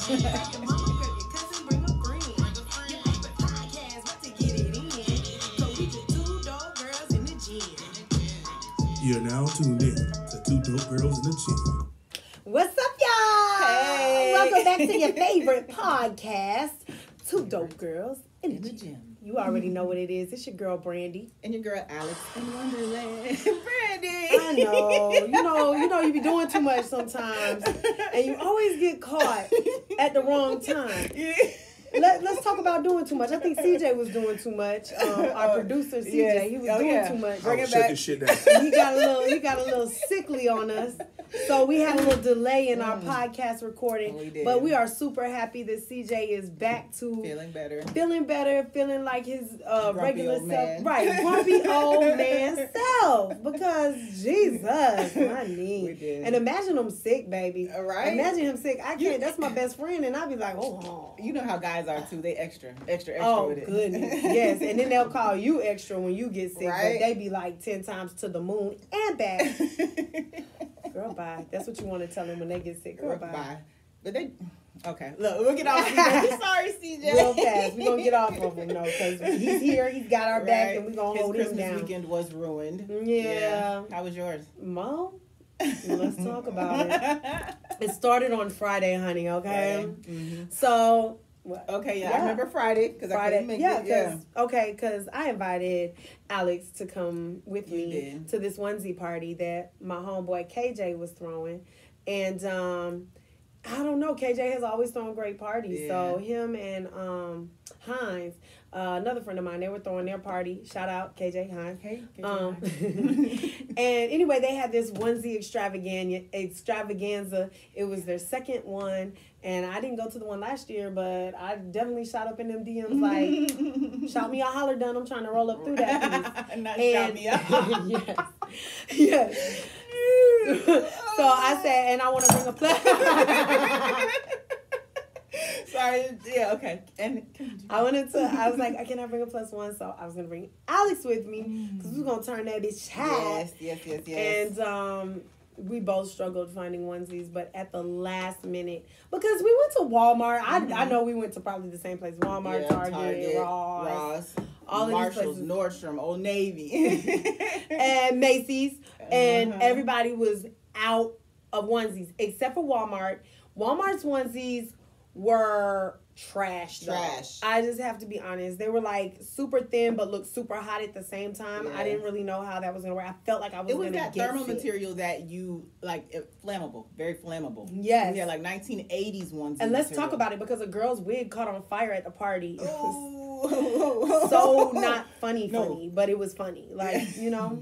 You're now tuned in to Two Dope Girls in the Gym. What's up, y'all? Hey. Welcome back to your favorite podcast, Two Dope Girls in the Gym. You already know what it is. It's your girl, Brandy. And your girl, Alex in Wonderland. Brandy. I know. You be doing too much sometimes. And you always get caught at the wrong time. Yeah. Let's talk about doing too much. I think CJ was doing too much. Our producer, CJ, yes. he was doing too much. Bring it back. Shit down. He got a little sickly on us. So we had a little delay in our podcast recording. We did. But we are super happy that CJ is back to Feeling better, feeling like his regular self. man. Right, grumpy old man self. Because Jesus, my knee. We did. And imagine him sick, baby. Right? Imagine him sick. I can't. That's my best friend, and I'd be like, oh. You know how guys are too. They extra Oh, with it. goodness. Yes. And then they'll call you extra when you get sick. Right? But they be like 10 times to the moon and back. Girl, bye. That's what you want to tell them when they get sick. Girl, bye. But they... Okay, look, we'll get off CJ. Sorry, CJ. Real fast. We're going to get off of him, though, because he's here. He's got our back, and we're going to hold him down. His Christmas weekend was ruined. Yeah. How was yours? Mom? Let's talk about it. It started on Friday, honey, okay? Right. Mm-hmm. So... Okay, yeah, I remember Friday because I couldn't make it. Because I invited Alex to come with me to this onesie party that my homeboy KJ was throwing, and I don't know, KJ has always thrown great parties. Yeah. So him and Hines, another friend of mine, they were throwing their party. Shout out KJ Hines. Hey, And anyway, they had this onesie extravaganza. It was their second one. And I didn't go to the one last year, but I definitely shot up in them DMs like, shout me a holler done. I'm trying to roll up through that piece. Shout me out. Yes. So I said, and I want to bring a plus. Sorry. Yeah, okay. And I was like, I cannot bring a plus one, so I was going to bring Alex with me because we were going to turn that bitch hot. Yes. And, we both struggled finding onesies, but at the last minute, because we went to Walmart. I know we went to probably the same place: Walmart, Target, Ross, all Marshalls, of these places, Nordstrom, Old Navy, and Macy's, and everybody was out of onesies except for Walmart. Walmart's onesies were trash. I just have to be honest. They were like super thin but looked super hot at the same time. Yeah. I didn't really know how that was gonna work. I felt like I was gonna get sick. It was that thermal material that you like, flammable, very flammable. Yes. Yeah, like 1980s ones. And let's talk about it because a girl's wig caught on fire at the party. It was so not funny, but it was funny. Like, you know.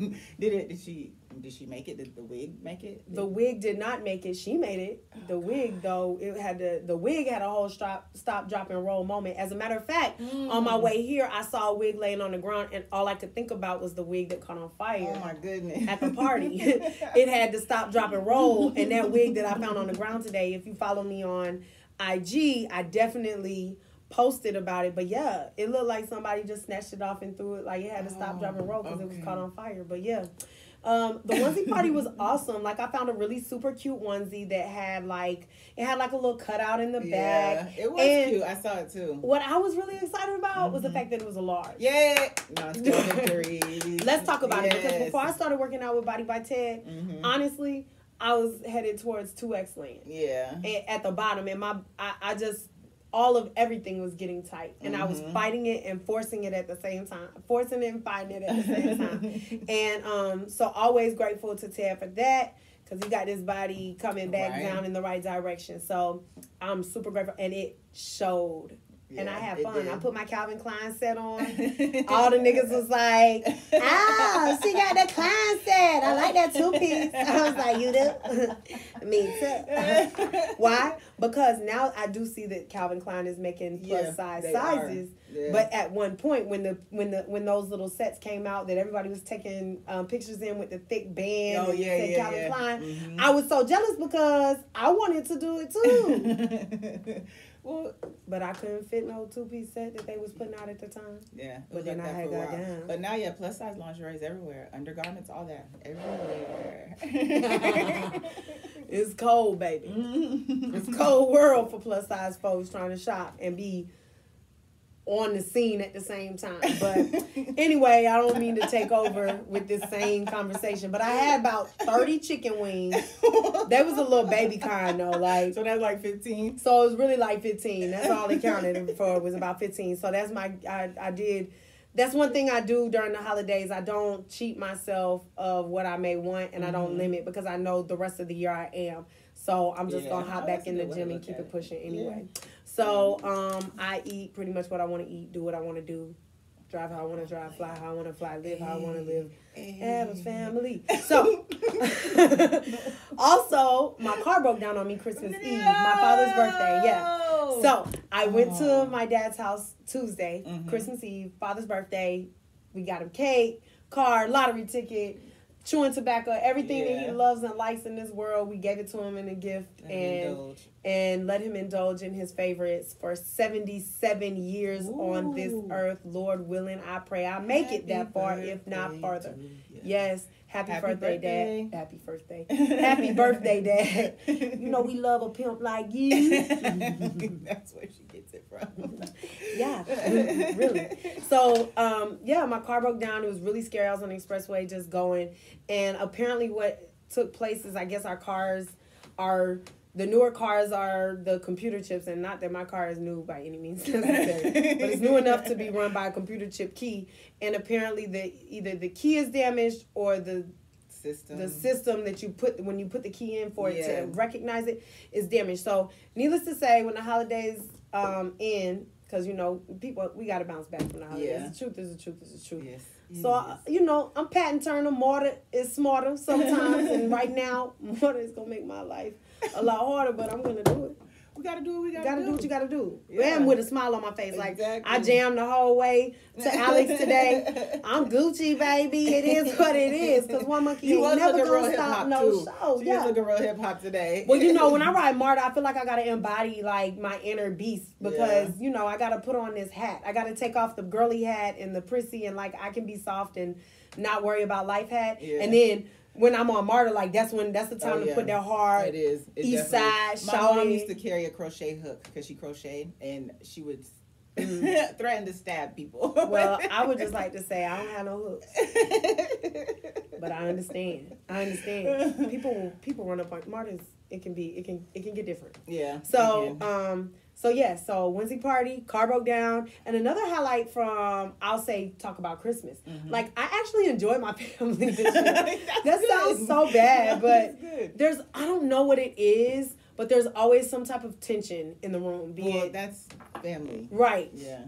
Did she make it? Did the wig make it? The wig did not make it. She made it. The wig, though, the wig had a whole stop, drop, and roll moment. As a matter of fact, on my way here, I saw a wig laying on the ground, and all I could think about was the wig that caught on fire. Oh, my goodness. At the party. It had to stop, drop, and roll. And that wig that I found on the ground today, if you follow me on IG, I definitely posted about it. But yeah, it looked like somebody just snatched it off and threw it. Like, it had to stop, drop, and roll because it was caught on fire. But yeah. The onesie party was awesome. Like, I found a really super cute onesie that had like a little cutout in the back. It was cute. I saw it too. What I was really excited about was the fact that it was a large. Yeah. No, it's still victory. Let's talk about it, because before I started working out with Body by Ted, honestly, I was headed towards 2X land. Yeah. At the bottom, and I just, all of everything was getting tight, and I was fighting it and forcing it at the same time, forcing it and fighting it at the same time. And so always grateful to Ted for that, because he got this body coming back down in the right direction. So I'm super grateful, and it showed. Yeah, and I had fun. I put my Calvin Klein set on. All the niggas was like, "Oh, she got that Klein set. I like that 2-piece." I was like, "You do?" Me too. Why? Because now I do see that Calvin Klein is making plus size sizes. Yeah. But at one point, when those little sets came out that everybody was taking pictures in with the thick band and said Calvin Klein, I was so jealous because I wanted to do it too. Well, but I couldn't fit no 2-piece set that they was putting out at the time. Yeah. But then I had got down. But now, plus size lingerie is everywhere. Undergarments, all that. Everywhere. It's cold, baby. It's cold. whole world for plus size folks trying to shop and be on the scene at the same time. But anyway, I don't mean to take over with this same conversation, but I had about 30 chicken wings. They was a little baby kind though, like. So that's like 15? So it was really like 15. That's all they counted for, was about 15. So that's that's one thing I do during the holidays. I don't cheat myself of what I may want, and I don't limit, because I know the rest of the year I am. So I'm just going to hop back in the gym and keep it pushing anyway. Yeah. So I eat pretty much what I want to eat, do what I want to do, drive how I want to drive, fly how I want to fly, live how I want to live, have a family. So also, my car broke down on me Christmas Eve, my father's birthday. Yeah. So I went to my dad's house Tuesday, Christmas Eve, father's birthday. We got him cake, car, lottery ticket, chewing tobacco, everything that he loves and likes in this world. We gave it to him in a gift and let him indulge in his favorites for 77 years on this earth. Lord willing, I pray I make it that far, if not farther. Yes. Happy birthday, Dad. Happy birthday. Happy birthday, Dad. You know we love a pimp like you. That's where she gets it from. Yeah, really. So, my car broke down. It was really scary. I was on the expressway just going. And apparently what took place is, I guess the newer cars are the computer chips, and not that my car is new by any means necessary, but it's new enough to be run by a computer chip key. And apparently either the key is damaged or the system that you put when you put the key in for it to recognize it is damaged. So needless to say, when the holidays end, because people, we got to bounce back from the holidays. Yeah. The truth is the truth is the truth. Yes. So, I'm Patton Turner. Mortar is smarter sometimes. And right now, mortar is going to make my life a lot harder, but I'm going to do it. We got to do what we got to do. do What you got to do. Yeah. And with a smile on my face. Exactly. Like, I jammed the whole way to Alex today. I'm Gucci, baby. It is what it is. Because one monkey ain't never going to stop no show. She was looking real hip-hop today. Well, when I ride Marta, I feel like I got to embody, like, my inner beast. Because, I got to put on this hat. I got to take off the girly hat and the prissy and, like, I can be soft and not worry about life hat. Yeah. And then when I'm on Marta, like, that's the time to put that hard east side. My mom used to carry a crochet hook because she crocheted, and she would threaten to stab people. Well, I would just like to say I don't have no hooks, but I understand. People run up on Marta's. It can get different. Yeah. So So Wednesday party, car broke down, and another highlight from talk about Christmas. Mm-hmm. Like, I actually enjoyed my family this year. That sounds so bad, but I don't know what it is, but there's always some type of tension in the room. That's family, right? Yeah.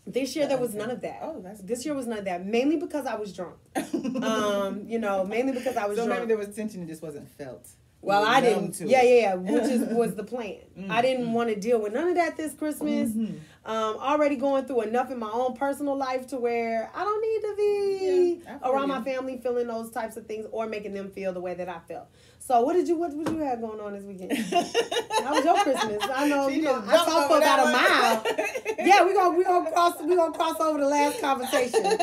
This year there was none of that. This year was none of that. Mainly because I was drunk. Mainly because I was drunk. So maybe there was tension and just wasn't felt. Well, I didn't. Yeah. Which was the plan. Mm-hmm. I didn't want to deal with none of that this Christmas. Mm-hmm. Already going through enough in my own personal life to where I don't need to be around my family feeling those types of things or making them feel the way that I felt. So what did you have going on this weekend? How was your Christmas? I know I talked for about a mile. Yeah, we gonna cross over the last conversation.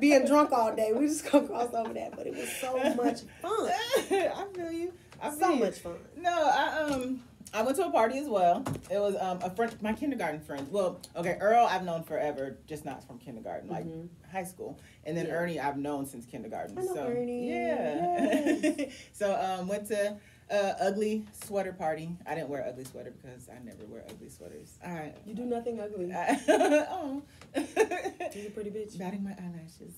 Being drunk all day, we just gonna cross over that. But it was so much fun. I feel you. Much fun. No, I went to a party as well. It was a friend, my kindergarten friend. Well, okay, Earl I've known forever, just not from kindergarten, like high school. And then Ernie I've known since kindergarten. I know Ernie. Yeah. Yes. So went to ugly sweater party. I didn't wear an ugly sweater because I never wear ugly sweaters. You do nothing ugly. Oh. You're a pretty bitch. Batting my eyelashes.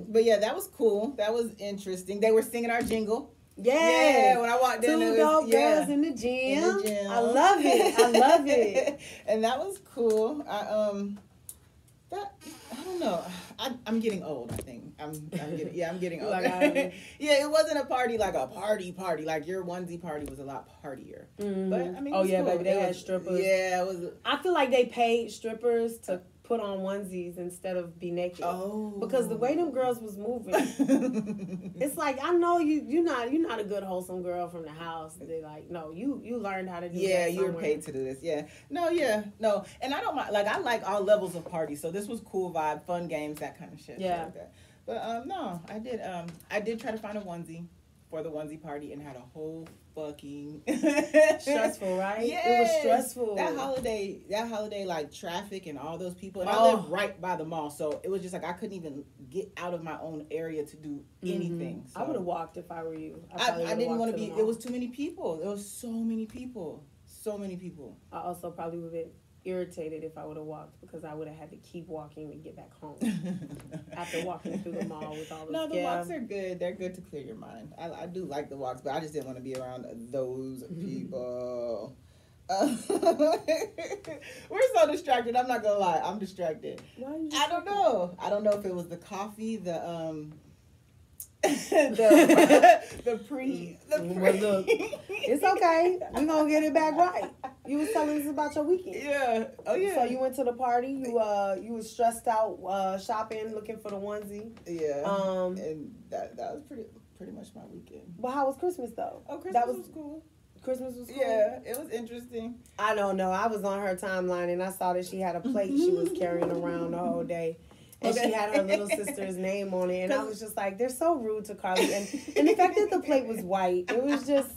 But yeah, that was cool. That was interesting. They were singing our jingle. Yeah, when I walked in, two dope girls in the gym. I love it. And that was cool. I don't know. I'm getting old. I think I'm getting old. It wasn't a party like a party. Like your onesie party was a lot partier. Mm-hmm. But I mean, cool. Baby, they had strippers. Yeah, it was. I feel like they paid strippers to put on onesies instead of be naked. Oh. Because the way them girls was moving, it's like, I know you're not a good wholesome girl from the house. They're like, no, you learned how to do that. Yeah, you were paid to do this. Yeah. No. And I don't mind. Like, I like all levels of parties. So this was cool vibe, fun games, that kind of shit. Yeah. Like that. But no, I did try to find a onesie for the onesie party and had a whole fucking stressful, right? Yes. It was stressful. That holiday, like traffic and all those people. And I live right by the mall, so it was just like I couldn't even get out of my own area to do anything. So I would have walked if I were you. I didn't want to be. It was too many people. There was so many people. So many people. I also probably would have been irritated if I would have walked because I would have had to keep walking to get back home after walking through the mall with all those. No, the walks are good. They're good to clear your mind. I do like the walks, but I just didn't want to be around those people. We're so distracted. I'm not gonna lie. I'm distracted. I don't know. I don't know if it was the coffee, the pre. Well, look, it's okay. We're gonna get it back right. You was telling us about your weekend. Yeah. Oh yeah. So you went to the party. You was stressed out shopping, looking for the onesie. Yeah. And that was pretty much my weekend. But how was Christmas though? Oh, Christmas was cool. Christmas was cool. Yeah, it was interesting. I don't know. I was on her timeline and I saw that she had a plate she was carrying around the whole day. And she had her little sister's name on it. And I was just like, they're so rude to Carly. And the fact that the plate was white, it was just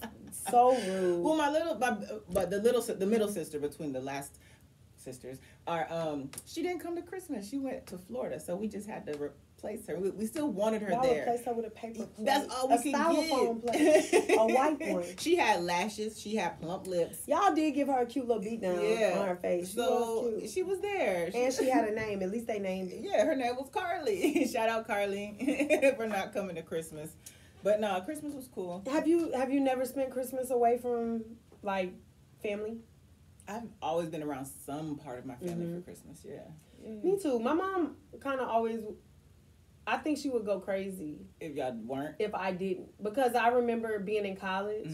so rude. Well, the middle sister between the last sisters she didn't come to Christmas. She went to Florida, so we just had to replace her. We still wanted her there. Replace her with a paper plate. That's all we could styrofoam get. Plate, a white one. She had lashes. She had plump lips. Y'all did give her a cute little beat down on her face. She was there. And she had a name. At least they named it. Yeah, her name was Carly. Shout out Carly for not coming to Christmas. But no, Christmas was cool. Have you never spent Christmas away from like family? I've always been around some part of my family for Christmas. Yeah. Me too. My mom kind of always. I think she would go crazy if y'all weren't. If I didn't, because I remember being in college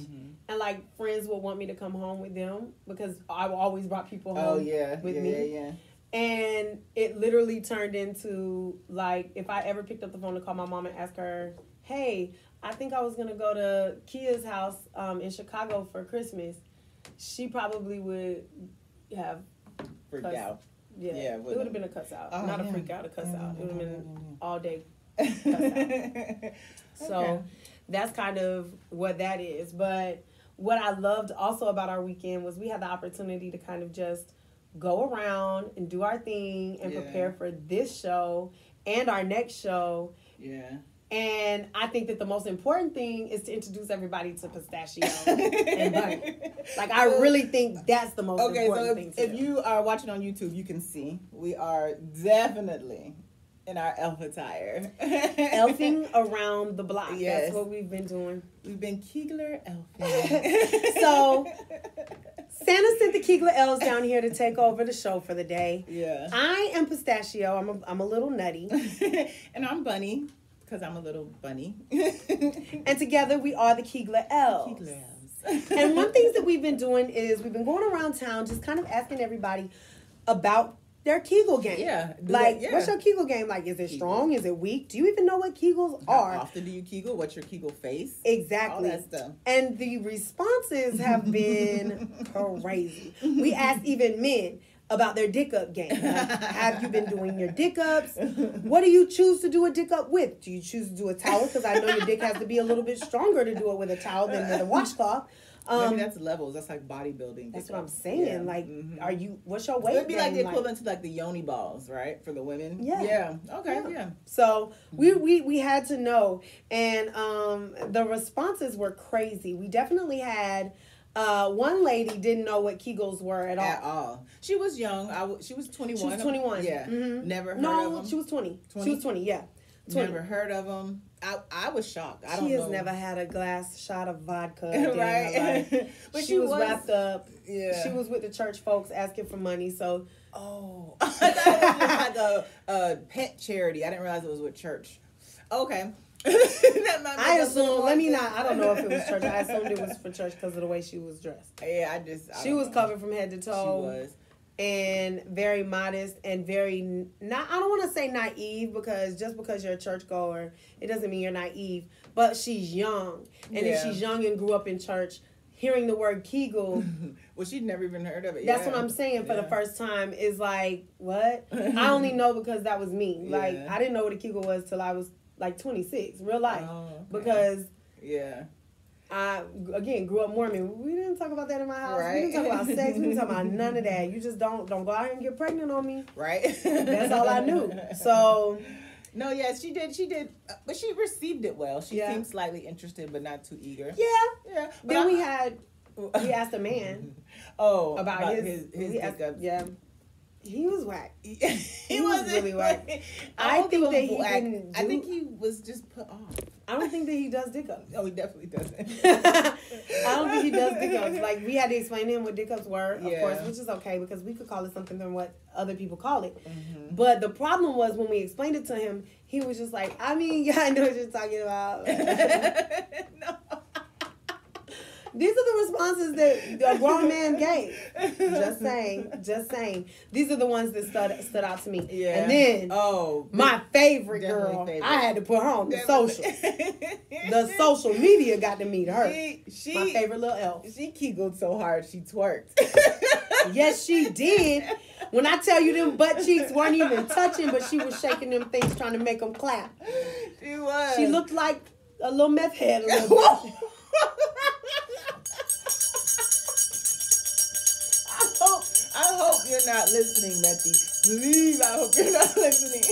and like friends would want me to come home with them because I always brought people home with me. Yeah. And it literally turned into like if I ever picked up the phone to call my mom and ask her, "Hey, I think I was gonna go to Kia's house in Chicago for Christmas," she probably would have freaked out. Yeah, it would have been a cuss out. Not a freak out, a cuss out. It would have been all day cuss out. So that's kind of what that is. But what I loved also about our weekend was we had the opportunity to kind of just go around and do our thing and prepare for this show and our next show. Yeah. And I think that the most important thing is to introduce everybody to Pistachio and Bunny. Like, I really think that's the most important thing. If you are watching on YouTube, you can see we are definitely in our elf attire. Elfing around the block. Yes. That's what we've been doing. We've been Kegeler Elves. So, Santa sent the Kegeler Elves down here to take over the show for the day. Yeah. I am Pistachio. I'm a little nutty. And I'm Bunny. Because I'm a little bunny. And together we are the Kegeler Elves. Kegeler Elves. And one thing that we've been doing is we've been going around town just kind of asking everybody about their Kegel game. Yeah. What's your Kegel game like? Is it strong? Is it weak? Do you even know what Kegels are? How often do you Kegel? What's your Kegel face? Exactly. All that stuff. And the responses have been crazy. We asked even men about their dick up game. Like, have you been doing your dick ups? What do you choose to do a dick up with? Do you choose to do a towel? Because I know your dick has to be a little bit stronger to do it with a towel than with a washcloth. Maybe that's levels. That's like bodybuilding. That's what I'm saying. Yeah. Like, what's your weight? It'd be like the equivalent to like the yoni balls, right? For the women. Yeah. Yeah. Okay. Yeah. So we had to know, and the responses were crazy. We definitely had. One lady didn't know what Kegels were at all. She was young. She was 21. She was 21. Yeah. Mm-hmm. Never heard of them. No, she was 20. She was 20, yeah. 20. Never heard of them. I was shocked. She has never had a glass shot of vodka. Right. But she was wrapped up. Yeah. She was with the church folks asking for money, so. Oh. I thought it was just like a pet charity. I didn't realize it was with church. Okay. I assume. I don't know if it was church. I assumed it was for church because of the way she was dressed. Yeah, she was covered from head to toe. She was. And very modest and very I don't want to say naive, because just because you're a churchgoer, it doesn't mean you're naive. But she's young, and if she's young and grew up in church, hearing the word Kegel, well, she'd never even heard of it. That's what I'm saying. For the first time, is like, what? I only know because that was me. Like, I didn't know what a Kegel was till I was like 26, real life, because Yeah. I, again, grew up Mormon. We didn't talk about that in my house. Right. We didn't talk about sex. We didn't talk about none of that. You just don't go out here and get pregnant on me. Right. That's all I knew. So. No, yes, she did, but she received it well. She Yeah. seemed slightly interested, but not too eager. Yeah. Yeah. Then we asked a man. About his pickups. Yeah. He was whack. He was wasn't really whack. I I think that he didn't I think he was just put off. I don't think that he does dick ups. No, he definitely doesn't. I don't think he does dick ups. Like, we had to explain to him what dick ups were, of Yeah. course, which is okay because we could call it something than what other people call it. Mm-hmm. But the problem was when we explained it to him, he was just like, I mean, yeah, I know what you're talking about. No. These are the responses that a grown man gave. Just saying. These are the ones that stood out to me. Yeah. And then, my favorite definitely girl, favorite. I had to put her on the Definitely. social. The social media got to meet her. She My favorite little elf. She kegled so hard she twerked. Yes, she did. When I tell you them butt cheeks weren't even touching, but she was shaking them things trying to make them clap. She was. She looked like a little meth head a little bit. I hope you're not listening, Methy. Please, I hope you're not listening.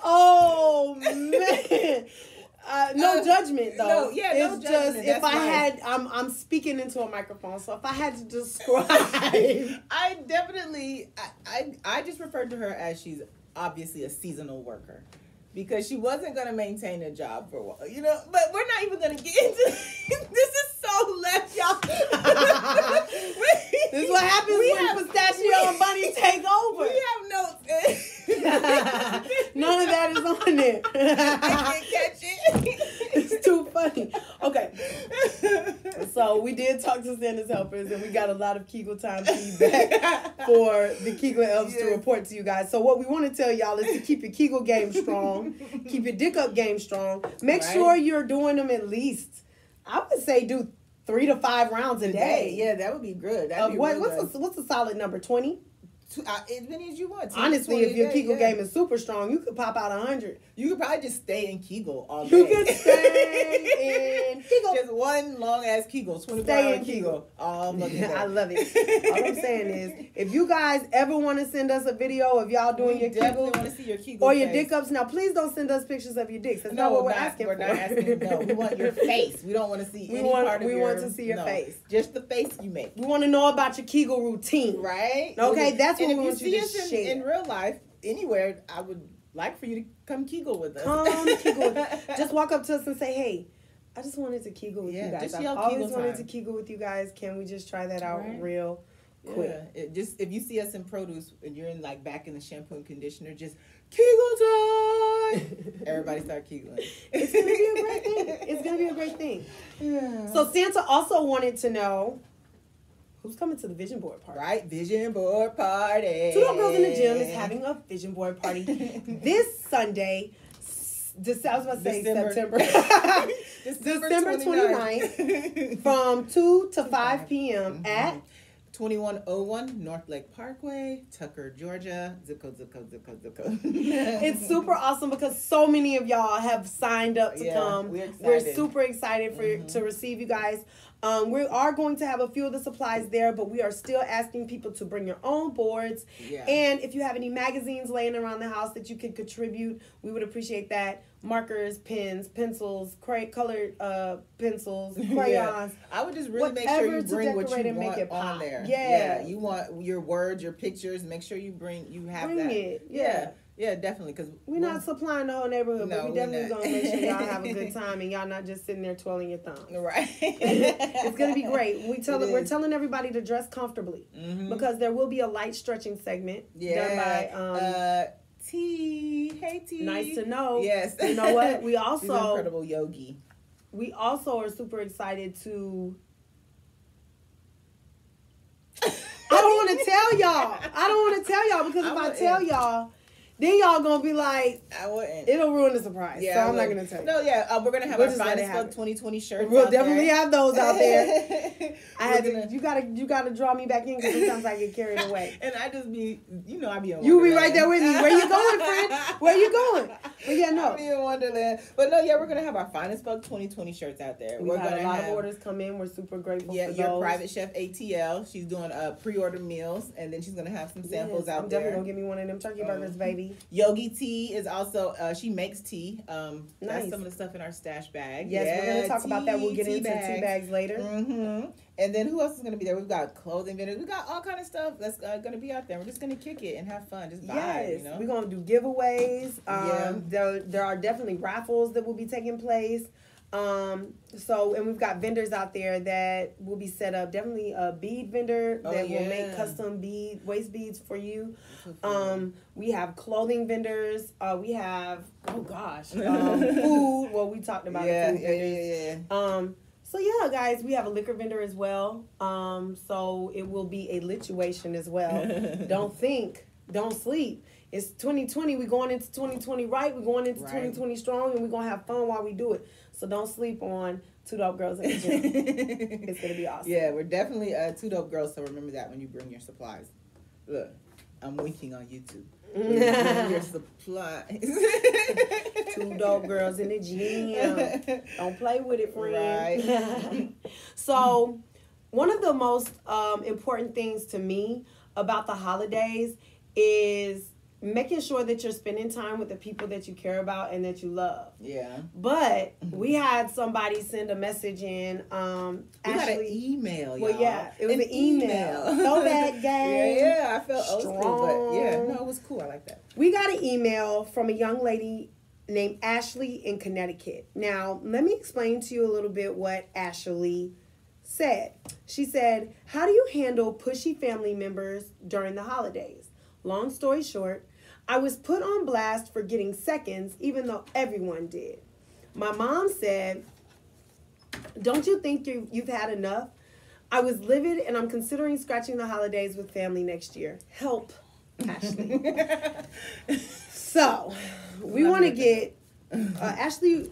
Oh man. No judgment though. No, yeah, no it's judgment. just That's if I nice. had, I'm speaking into a microphone, so if I had to describe, I definitely, I just referred to her as she's obviously a seasonal worker. Because she wasn't going to maintain a job for a while, you know. But we're not even going to get into this. Is so left, y'all. This is what happens when Pistachio and Bunny take over. We have notes. None of that is on there. I can't catch it. It's too funny. Okay. So we did talk to Santa's helpers, and we got a lot of Kegel time feedback for the Kegeler Elves to report to you guys. So what we want to tell y'all is to keep your Kegel game strong, keep your dick up game strong. Make sure you're doing them at least, I would say, do 3 to 5 rounds a day. Yeah, that would be good. That'd be What's a solid number? 20? As many as you want. Honestly, if your Kegel game is super strong, you could pop out 100. You could probably just stay in Kegel all day. You could stay in Kegel. Just one long ass Kegel, 24 Stay hour in Kegel. All fucking day. I love it. All I'm saying is, if you guys ever want to send us a video of y'all doing your Kegel want to see your Kegel or your face. dick ups, now please don't send us pictures of your dicks. That's not what we're asking for. We're not asking. No, we want your face. We don't want to see any part of your. We want to see your face. Just the face you make. We want to know about your Kegel routine. Right. Okay, that's what we want you to share. In real life, anywhere, I would like for you to come Kegel with us. Come Kegel with us. Just walk up to us and say, hey, I just wanted to Kegel with you guys. Just I've yell always Kegel wanted time. to Kegel with you guys. Can we just try that out real quick? Yeah. If you see us in produce and you're in like back in the shampoo and conditioner, just Kegel time. Everybody start Kegeling. It's gonna be a great thing. It's gonna be a great thing. Yeah. So Santa also wanted to know who's coming to the vision board party. Right, vision board party. Two Dope Girls in the Gym is having a vision board party this Sunday. I was about to say September. December 29th from 2 to 5 p.m. at 2101 North Lake Parkway, Tucker, Georgia. Zip code. It's super awesome because so many of y'all have signed up to come. We're super excited to receive you guys. We are going to have a few of the supplies there, but we are still asking people to bring your own boards. Yeah. And if you have any magazines laying around the house that you could contribute, we would appreciate that. Markers, pens, pencils, colored pencils, crayons. Yeah. I would just really make sure you bring what you want on there. Yeah. You want your words, your pictures. Make sure you have bring that. it. Yeah, definitely. Because we're not supplying the whole neighborhood, but we definitely not. gonna make sure y'all have a good time and y'all not just sitting there twirling your thumbs. Right. It's gonna be great. We're telling everybody to dress comfortably because there will be a light stretching segment done by T. Hey T. Nice to know. Yes. You know what? We She's also an incredible yogi. We also are super excited to. I don't want to tell y'all because if I tell y'all, then y'all gonna be like, I wouldn't. It'll ruin the surprise. Yeah, so I'm not gonna tell you. No, yeah, we're gonna have We'll our just let it finest happen. book 2020 shirts. We'll out definitely there. have those out there. Gonna... You gotta draw me back in because sometimes I get carried away. And I just be, I be in You Wonderland. be right there with me. Where you going, friend? Where you going? But yeah, no. I be in Wonderland. But no, yeah, we're gonna have our finest book 2020 shirts out there. We've had a lot of orders come in. We're super grateful for those. Your private chef ATL. She's doing pre-order meals, and then she's gonna have some samples out there. I'm definitely gonna give me one of them turkey burgers, baby. Yogi Tea is also she makes tea. Nice. That's some of the stuff in our stash bag. Yes, we're gonna talk about that. We'll get into tea bags later. Mm-hmm. And then who else is gonna be there? We've got clothing vendors. We got all kind of stuff that's gonna be out there. We're just gonna kick it and have fun. Just vibe. Yes, You know? we're gonna do giveaways. There are definitely raffles that will be taking place. And we've got vendors out there that will be set up. Definitely a bead vendor that will make custom waist beads for you. We have clothing vendors. We have food. Well, we talked about food vendors. So yeah, guys, we have a liquor vendor as well. So it will be a lituation as well. Don't sleep. It's 2020. We're going into 2020 right. We're going into 2020 strong, and we're gonna have fun while we do it. So don't sleep on Two Dope Girls in the Gym. It's gonna be awesome. Yeah, we're definitely Two Dope Girls. So remember that when you bring your supplies. Look, I'm winking on YouTube. Bring your supplies. Two Dope Girls in the Gym. Don't play with it, friend. Right. So, one of the most important things to me about the holidays is making sure that you're spending time with the people that you care about and that you love. Yeah. But we had somebody send a message in. We got an email, y'all. Well, yeah, it was an email. Throwback game. Yeah, I felt old school, but yeah, no, it was cool. I like that. We got an email from a young lady named Ashley in Connecticut. Now, let me explain to you a little bit what Ashley said. She said, "How do you handle pushy family members during the holidays? Long story short, I was put on blast for getting seconds, even though everyone did. My mom said, 'Don't you think you've had enough? I was livid and I'm considering scratching the holidays with family next year. Help, Ashley.'" So, we want to get, Ashley,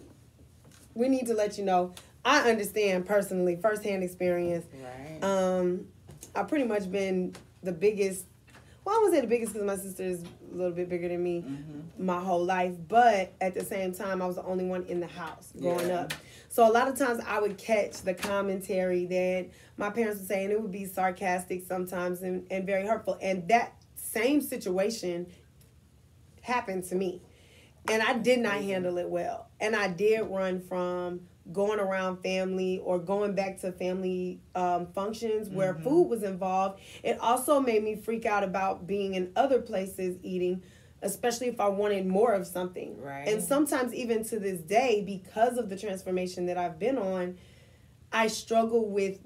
we need to let you know, I understand personally, firsthand experience. Right. I've pretty much been the biggest, well, I wouldn't say the biggest because my sister is a little bit bigger than me my whole life. But at the same time, I was the only one in the house growing up. So a lot of times I would catch the commentary that my parents would say, and it would be sarcastic sometimes and very hurtful. And that same situation happened to me. And I did not handle it well. And I did run from going around family or going back to family functions where food was involved. It also made me freak out about being in other places eating, especially if I wanted more of something. Right. And sometimes even to this day, because of the transformation that I've been on, I struggle with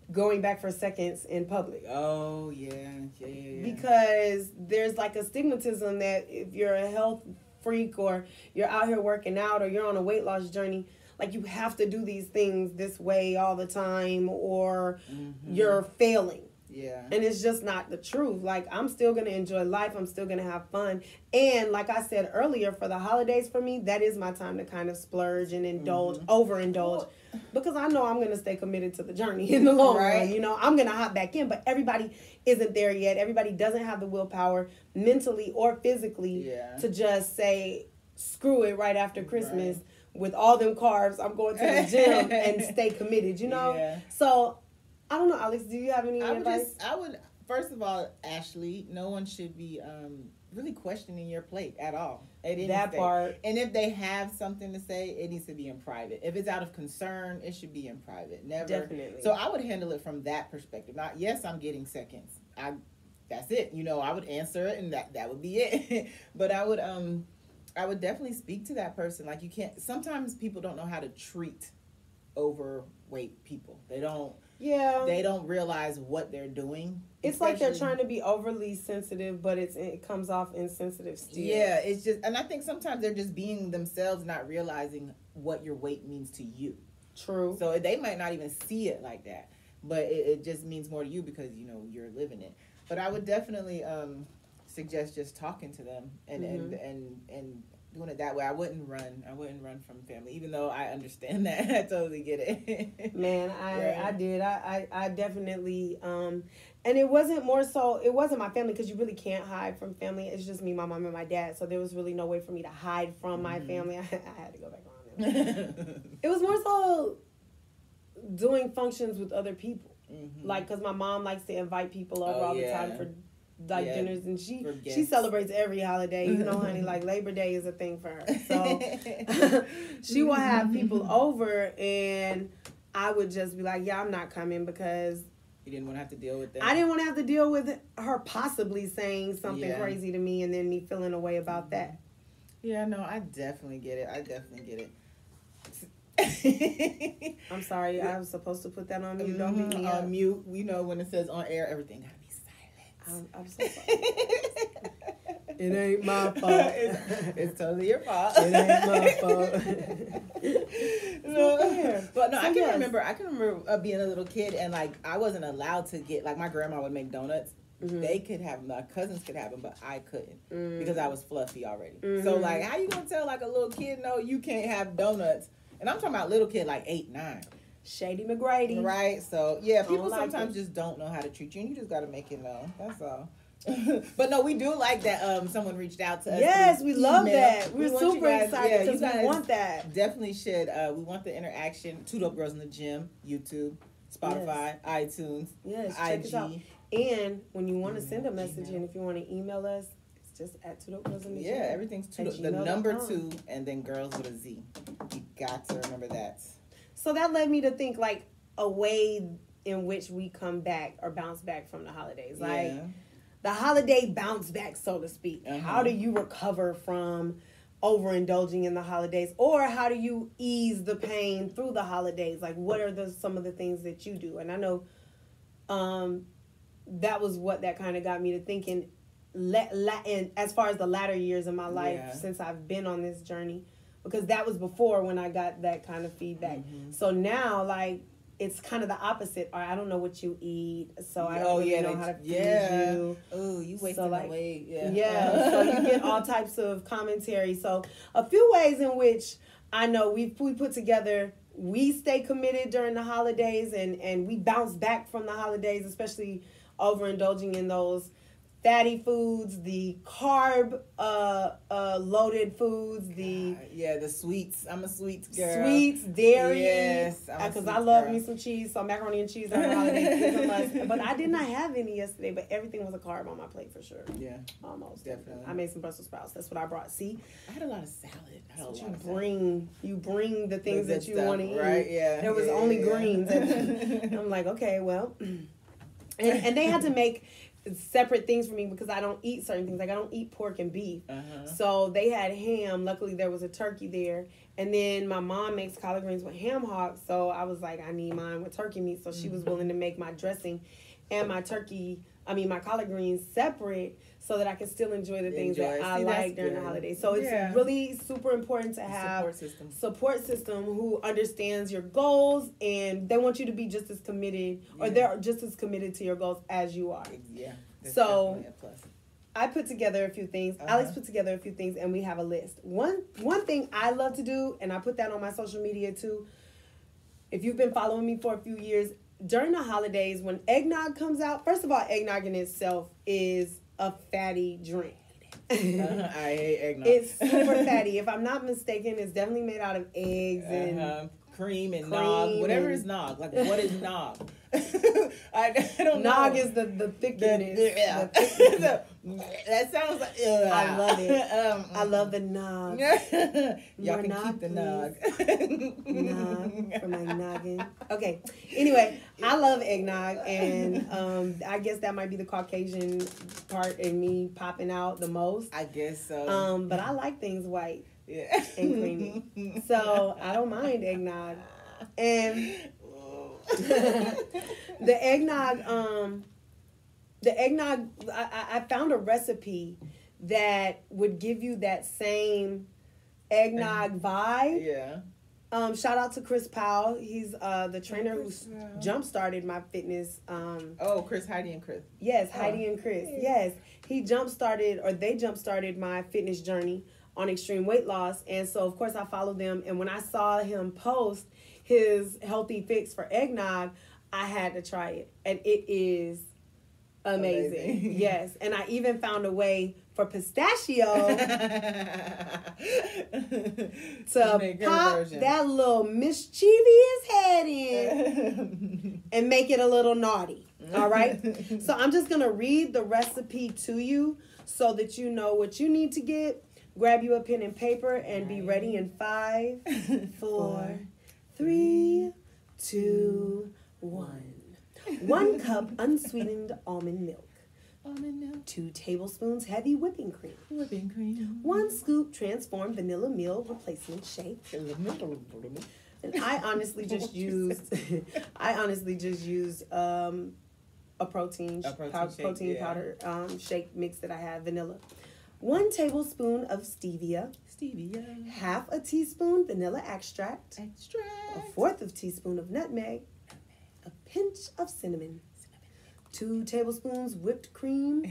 going back for seconds in public. Oh, yeah. Because there's like a stigmatism that if you're a health freak or you're out here working out or you're on a weight loss journey, like you have to do these things this way all the time or you're failing. Yeah. And it's just not the truth. Like, I'm still going to enjoy life. I'm still going to have fun. And like I said earlier, for the holidays for me, that is my time to kind of splurge and indulge, overindulge. Because I know I'm going to stay committed to the journey in the long run. You know, I'm going to hop back in. But everybody isn't there yet. Everybody doesn't have the willpower mentally or physically to just say, screw it right after Christmas. With all them carbs, I'm going to the gym and stay committed, you know? Yeah. So, I don't know, Alex, do you have any advice? I would, first of all, Ashley, no one should be really questioning your plate at all. That part. And if they have something to say, it needs to be in private. If it's out of concern, it should be in private. Never. Definitely. So I would handle it from that perspective. Not, yes, I'm getting seconds. That's it. You know, I would answer it and that would be it. But I would definitely speak to that person. Like, you can't, sometimes people don't know how to treat overweight people. They don't realize what they're doing. It's like they're trying to be overly sensitive, but it comes off insensitive still. Yeah, it's just, and I think sometimes they're just being themselves, not realizing what your weight means to you. True. So they might not even see it like that, but it just means more to you because, you know, you're living it. But I would definitely suggest just talking to them and doing it that way. I wouldn't run from family, even though I understand that. I totally get it. Man, I did. I definitely, and it wasn't more so, it wasn't my family, because you really can't hide from family. It's just me, my mom, and my dad. So there was really no way for me to hide from my family. I had to go back on them. It was more so doing functions with other people. Like, because my mom likes to invite people over all the time for dinners, and she celebrates every holiday. You know, honey, like Labor Day is a thing for her. So she will have people over, and I would just be like, yeah, I'm not coming, because you didn't want to have to deal with that. I didn't want to have to deal with her possibly saying something crazy to me, and then me feeling a way about that. Yeah, no, I definitely get it. I'm sorry, I was supposed to put that on mute. Don't beat me up. On mute. You know, when it says on air, everything gotta be silent. I'm so sorry. It ain't my fault. It's totally your fault. It ain't my fault. But no, I can remember being a little kid, and like I wasn't allowed to get, like, my grandma would make donuts. They could have them, my cousins could have them, but I couldn't because I was fluffy already. So like, how you gonna tell like a little kid, no, you can't have donuts? And I'm talking about little kid, like 8, 9. Shady McGrady. Right. So yeah, people sometimes just don't know how to treat you, and you just gotta make it known. That's all. But no, we do like that someone reached out to us. Yes, we love that. We're super excited because we want that. Definitely should. We want the interaction. 2 Dope Girls in the Gym, YouTube, Spotify, iTunes, check us out. And when you want to send a message in, if you want to email us, it's just at 2 Dope Girls in the Gym. Yeah, everything's the number 2 and then girls with a Z. You got to remember that. So that led me to think like a way in which we come back or bounce back from the holidays. Like the holiday bounce back, so to speak. How do you recover from overindulging in the holidays? Or how do you ease the pain through the holidays? Like, what are some of the things that you do? And I know that was what that kind of got me to thinking. And as far as the latter years of my life, since I've been on this journey, because that was before when I got that kind of feedback. So now, like, it's kind of the opposite. Or I don't know what you eat, so I don't really know how to feed you. Oh, you wasting away. So you get all types of commentary. So a few ways in which I know we put together. We stay committed during the holidays, and we bounce back from the holidays, especially overindulging in those fatty foods, the carb loaded foods, the sweets. I'm a sweets girl. Sweets, dairy. Yes, because I love me some cheese. So macaroni and cheese on the holidays is a must. But I did not have any yesterday. But everything was a carb on my plate for sure. Yeah, almost definitely. I made some Brussels sprouts. That's what I brought. See, I had a lot of salad. You bring the things that you want to eat. Right? Yeah. There was only greens. And I'm like, okay, well, and they had to make separate things for me because I don't eat certain things. Like I don't eat pork and beef. So they had ham. Luckily there was a turkey there. And then my mom makes collard greens with ham hocks. So I was like, I need mine with turkey meat. So she was willing to make my dressing and my collard greens separate so that I can still enjoy the things that I like during the holidays. So it's really super important to have support system who understands your goals, and they want you to be just as committed, or they're just as committed to your goals as you are. Yeah. So I put together a few things. Alex put together a few things, and we have a list. One thing I love to do, and I put that on my social media too. If you've been following me for a few years, during the holidays, when eggnog comes out, first of all, eggnog in itself is a fatty drink. I hate eggnog. It's super fatty. If I'm not mistaken, it's definitely made out of eggs and cream and nog. Whatever is nog. Like, what is nog? I don't know. Nog is the thickness. That sounds like... I love it. I love the nog. Y'all can keep the nog. Nog for my noggin. Okay. Anyway, I love eggnog, and I guess that might be the Caucasian part in me popping out the most. I guess so. But I like things white and creamy. So I don't mind eggnog. And the eggnog, I found a recipe that would give you that same eggnog vibe. Yeah. Shout out to Chris Powell. He's the trainer who jump started my fitness. Chris, Heidi, and Chris. Yes, Heidi and Chris. Yes, they jump started my fitness journey on extreme weight loss, and so of course I followed them. And when I saw him post his healthy fix for eggnog, I had to try it, and it is amazing. Yes, and I even found a way for pistachio to pop that little mischievous head in and make it a little naughty. All right. So I'm just going to read the recipe to you so that you know what you need to get. Grab you a pen and paper and be ready in 5, 4, 3, 2, 1. 1 cup unsweetened almond milk. 2 tablespoons heavy whipping cream. 1 scoop transformed vanilla meal replacement shake. And I honestly just used a protein powder shake mix that I have, vanilla. 1 tablespoon of stevia. Half a teaspoon vanilla extract. A 1/4 teaspoon of nutmeg. A pinch of cinnamon. 2 tablespoons whipped cream.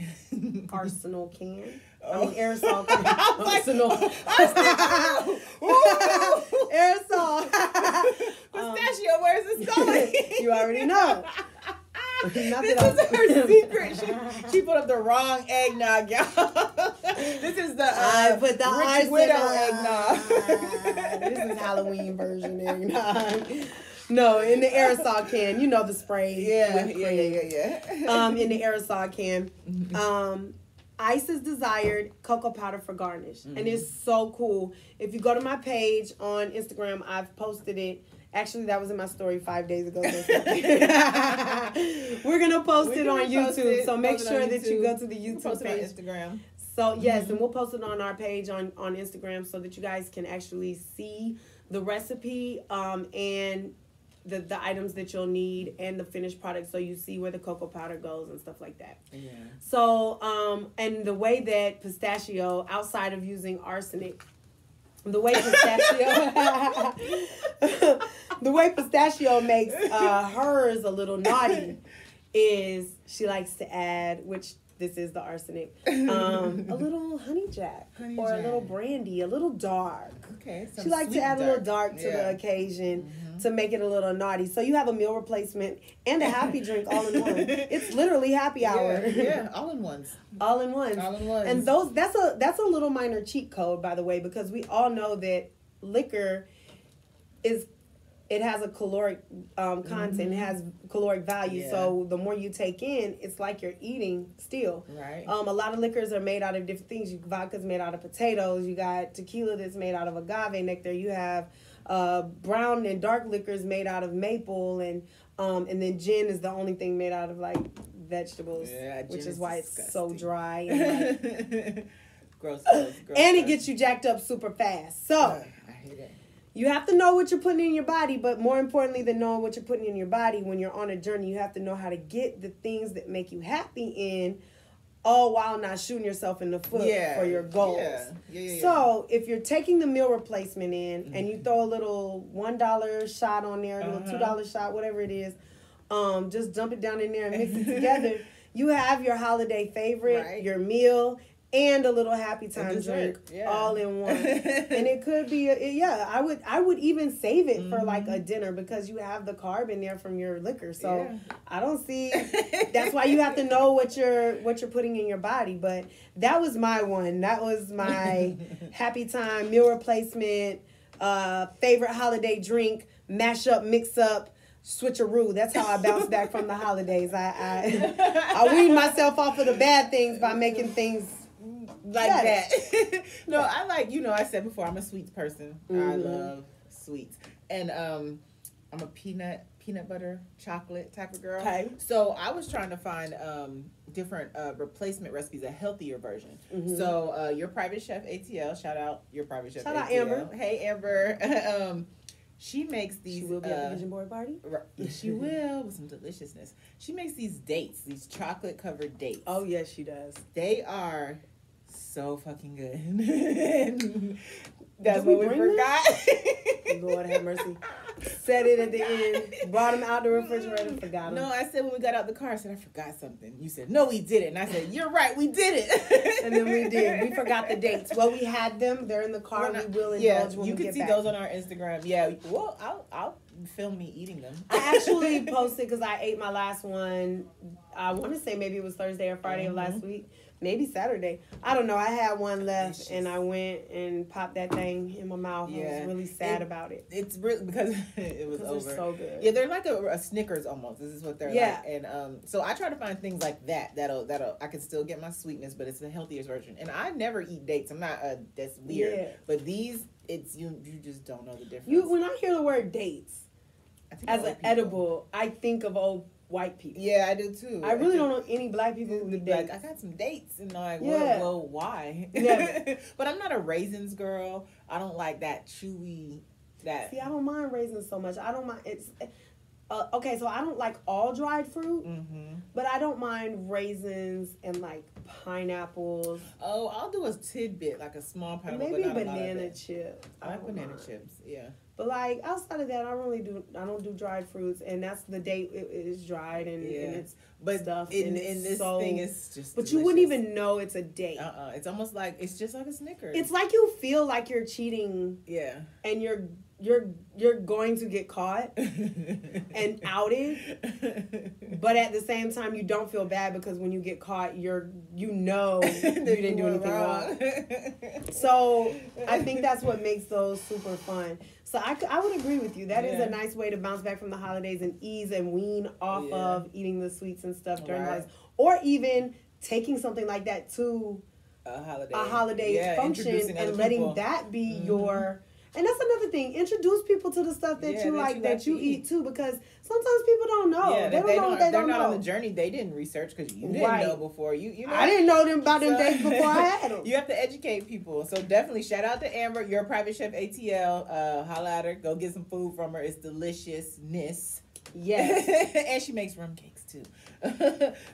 Arsenal can. Aerosol can. Arsenal. Aerosol. Pistachio, where's this going? You already know. This is her secret. She put up the wrong eggnog, y'all. This is the I put the Rich Widow eggnog. This is Halloween version eggnog. No, in the aerosol can. You know the spray. Yeah. In the aerosol can. Ice is desired, cocoa powder for garnish. And it's so cool. If you go to my page on Instagram, I've posted it. Actually, that was in my story 5 days ago. We're going to post it on YouTube. So make sure that you go to the YouTube page. Instagram. So, yes, and we'll post it on our page on Instagram so that you guys can actually see the recipe and the items that you'll need and the finished product, so you see where the cocoa powder goes and stuff like that. Yeah. So, and the way that pistachio, outside of using arsenic, the way pistachio makes hers a little naughty is she likes to add, which this is the arsenic, a little honey jack or a little brandy, a little dark. Okay. She likes to add a little dark to the occasion to make it a little naughty. So you have a meal replacement and a happy drink all in one. It's literally happy hour. Yeah, all in ones. All in ones. And that's a little minor cheat code, by the way, because we all know that liquor has a caloric content. It has caloric value. Yeah. So the more you take in, it's like you're eating still. Right. A lot of liquors are made out of different things. Vodka's made out of potatoes. You got tequila that's made out of agave nectar. You have brown and dark liquors made out of maple, and then gin is the only thing made out of like vegetables, which is why disgusting. It's so dry and like, gross. And it gets you jacked up super fast. So I hate it. You have to know what you're putting in your body, but more importantly than knowing what you're putting in your body, when you're on a journey, you have to know how to get the things that make you happy in, all while not shooting yourself in the foot for your goals. Yeah. So if you're taking the meal replacement in and you throw a little $1 shot on there, a little $2 shot, whatever it is, just dump it down in there and mix it together. You have your holiday favorite, your meal, and a little happy time drink all in one. And it could be, I would even save it for like a dinner because you have the carb in there from your liquor. So I don't see, that's why you have to know what you're putting in your body. But that was my one. That was my happy time meal replacement, favorite holiday drink, mash up, mix up, switcheroo. That's how I bounce back from the holidays. I wean myself off of the bad things by making things like that. No, I like, I said before, I'm a sweets person. I love sweets. And I'm a peanut butter chocolate type of girl. Okay. So I was trying to find different replacement recipes, a healthier version. So your private chef ATL, shout out your private chef ATL. Shout out Amber. Hey Amber. She makes these. She will be at the vision board party. She will, with some deliciousness. She makes these dates, these chocolate covered dates. Oh yes, she does. They are so fucking good. That's Did we what we bring forgot. Lord have mercy. Said it at the end. Brought them out the refrigerator. Forgot them. No, I said when we got out the car, I said, I forgot something. You said, no, we didn't. And I said, you're right, we did it. And then we did. We forgot the dates. Well, we had them. They're in the car. We will indulge when you we can get see back. those on our Instagram. Yeah, well, I'll film me eating them. I actually posted because I ate my last one. I want to say maybe it was Thursday or Friday of last week. Maybe Saturday. I don't know. I had one left and I went and popped that thing in my mouth. I was really sad about it. It's really because it was over. They're so good. Yeah, they're like a Snickers almost. This is what they're like. And so I try to find things like that'll I can still get my sweetness, but it's the healthiest version. And I never eat dates. I'm not that's weird. Yeah. But these, it's you just don't know the difference. When I hear the word dates as an edible, I think of old white people. Yeah, I do too. I really don't know any black people who eat dates. Like, I got some dates, and I'm like, well, why? Yeah. But I'm not a raisins girl. I don't like that chewy. See, I don't mind raisins so much. I don't mind. It's okay. So I don't like all dried fruit, but I don't mind raisins and like pineapples. Oh, I'll do a tidbit, like a small pineapple. Maybe banana chips. I like banana chips. Yeah. But like outside of that, I don't do dried fruits, and that's the date it is dried and it's stuffed. And this thing is just. But delicious. you wouldn't even know it's a date. It's almost like it's just like a Snickers. It's like you feel like you're cheating. Yeah. And you're going to get caught and outed, but at the same time you don't feel bad because when you get caught you didn't do anything wrong. So I think that's what makes those super fun. So I would agree with you. That is a nice way to bounce back from the holidays and ease and wean off of eating the sweets and stuff during the holidays, or even taking something like that to a holiday function and letting that be your. And that's another thing. Introduce people to the stuff that you like, that you eat too, because sometimes people don't know. Yeah, they don't know what they don't know. They're not on the journey. They didn't research because you didn't know before. You know, I didn't know them about them days before I had them. You have to educate people. So definitely shout out to Amber, your private chef ATL. Holla at her. Go get some food from her. It's deliciousness. Yes. And she makes rum cakes too.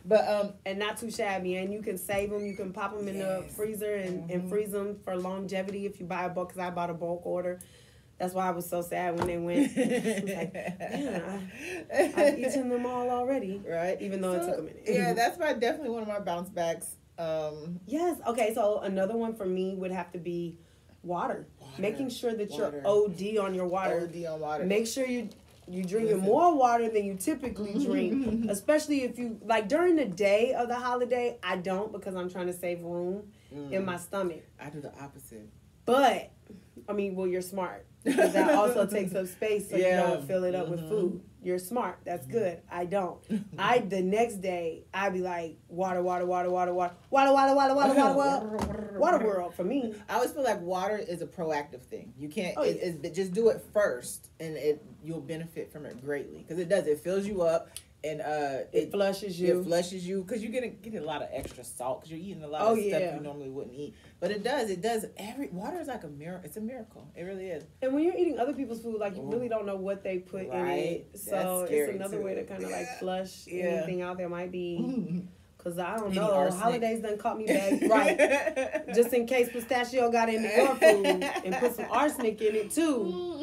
But and not too shabby. And you can save them. You can pop them in the freezer and freeze them for longevity if you buy a bulk. Because I bought a bulk order. That's why I was so sad when they went. I was like, man, I've eaten them all already. Right. Even though it took a minute. Yeah, that's definitely one of my bounce backs. Yes. Okay. So another one for me would have to be water. Making sure that you're OD on your water. OD on water. Make sure you're drinking more water than you typically drink, especially if you, like during the day of the holiday, I don't because I'm trying to save room in my stomach. I do the opposite. But, I mean, well, you're smart because that also takes up space so you don't fill it up with food. You're smart. That's good. I don't. The next day, I'd be like, water world for me. I always feel like water is a proactive thing. You can't, just do it first and you'll benefit from it greatly. Because it does. It fills you up. And it flushes you. It flushes you because you're gonna get a lot of extra salt because you're eating a lot of stuff you normally wouldn't eat. But it does. Water is like a miracle. It's a miracle. It really is. And when you're eating other people's food, like you really don't know what they put in it. So it's another way to kind of like flush anything out there might be. Because I don't know. Arsenic. Holidays done caught me back. Right. Just in case pistachio got into your food and put some arsenic in it too.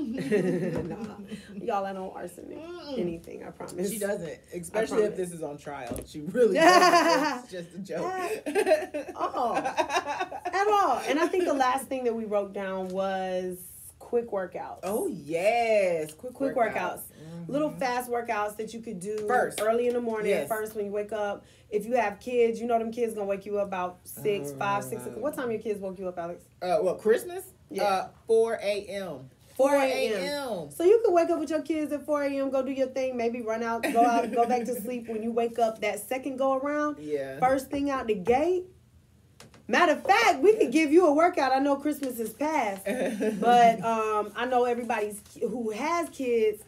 Nah. Y'all, I don't arsenic anything, I promise. She doesn't. Especially if this is on trial. She really doesn't. It's just a joke. At all. And I think the last thing that we wrote down was quick workouts. Oh, yes. Quick workouts. Little fast workouts that you could do first, early in the morning, first when you wake up. If you have kids, you know them kids gonna wake you up about 5, 6. What time your kids woke you up, Alex? Christmas? 4 a.m. 4 a.m. So you can wake up with your kids at 4 a.m., go do your thing, maybe run out, go back to sleep. When you wake up that second go around, first thing out the gate. Matter of fact, we could give you a workout. I know Christmas is past, but I know everybody who has kids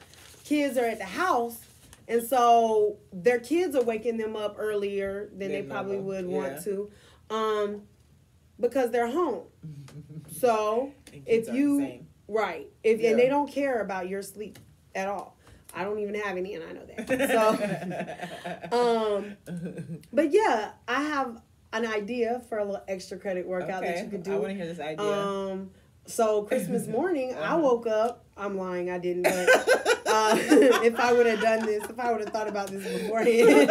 are at the house, and so their kids are waking them up earlier than they probably would want to, because they're home. So if you and they don't care about your sleep at all. I don't even have any, and I know that. So, but yeah, I have an idea for a little extra credit workout that you could do. I want to hear this idea. So Christmas morning, I woke up. I'm lying, I didn't. But if I would have done this, if I would have thought about this beforehand.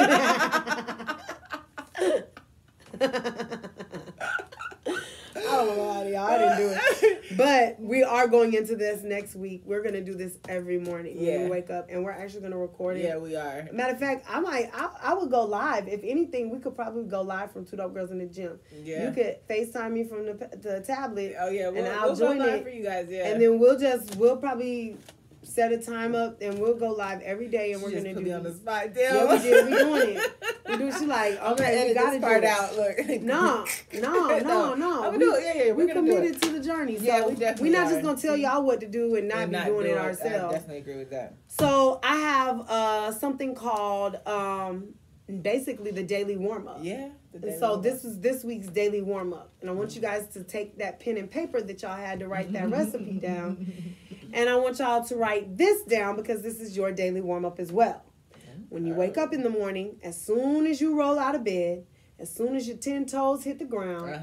I don't lie to y'all. I didn't do it. But we are going into this next week. We're going to do this every morning when we wake up. And we're actually going to record it. Yeah, we are. Matter of fact, I would go live. If anything, we could probably go live from Two Dope Girls in the Gym. Yeah. You could FaceTime me from the tablet. Oh, yeah. And I'll join go live it for you guys, yeah. And then we'll probably set a time up and we'll go live every day and we're going to do it on the spot. Damn. Yeah, we did. We doing it. We do. She like, okay, we got to part out. Look. No. I'm do it. Yeah, we're committed to the journey. So yeah, we definitely we're not just going to tell y'all what to do and not be doing it ourselves. I definitely agree with that. So I have something called basically the Daily Warmup. Yeah. So this is this week's Daily Warmup. And I want you guys to take that pen and paper that y'all had to write that recipe down. And I want y'all to write this down because this is your daily warm-up as well. When you wake up in the morning, as soon as you roll out of bed, as soon as your 10 toes hit the ground,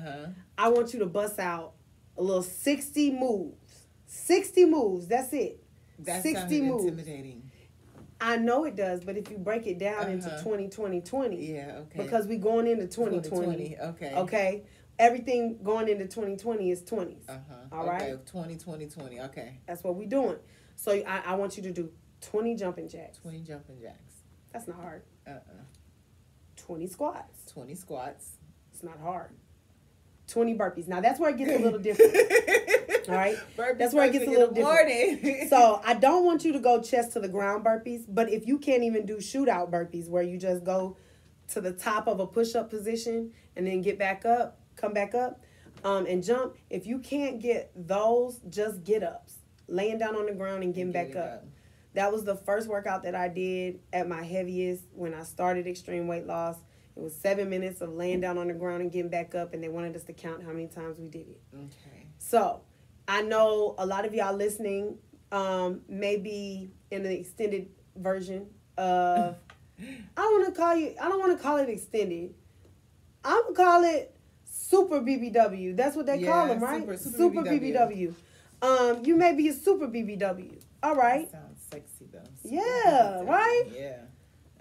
I want you to bust out a little 60 moves. 60 moves, that's it. That 60 moves. Intimidating. I know it does, but if you break it down into 2020, yeah, okay. Because we're going into 2020. Okay. Everything going into 2020 is 20s. All right? Okay, 2020, okay. That's what we're doing. So I want you to do 20 jumping jacks. 20 jumping jacks. That's not hard. 20 squats. 20 squats. It's not hard. 20 burpees. Now, that's where it gets a little different. All right? Burpees that's where it gets a little different. So, I don't want you to go chest to the ground burpees, but if you can't even do shootout burpees where you just go to the top of a push-up position and then get back up, come back up, and jump. If you can't get those, just get-ups. Laying down on the ground and getting back up. That was the first workout that I did at my heaviest when I started extreme weight loss. It was 7 minutes of laying down on the ground and getting back up, and they wanted us to count how many times we did it. Okay. So, I know a lot of y'all listening may be in the extended version of, I don't want to call it extended. I'm going to call it Super BBW. That's what they call them, right? Super BBW. You may be a Super BBW. All right. That sounds sexy, though. Yeah, right? Yeah.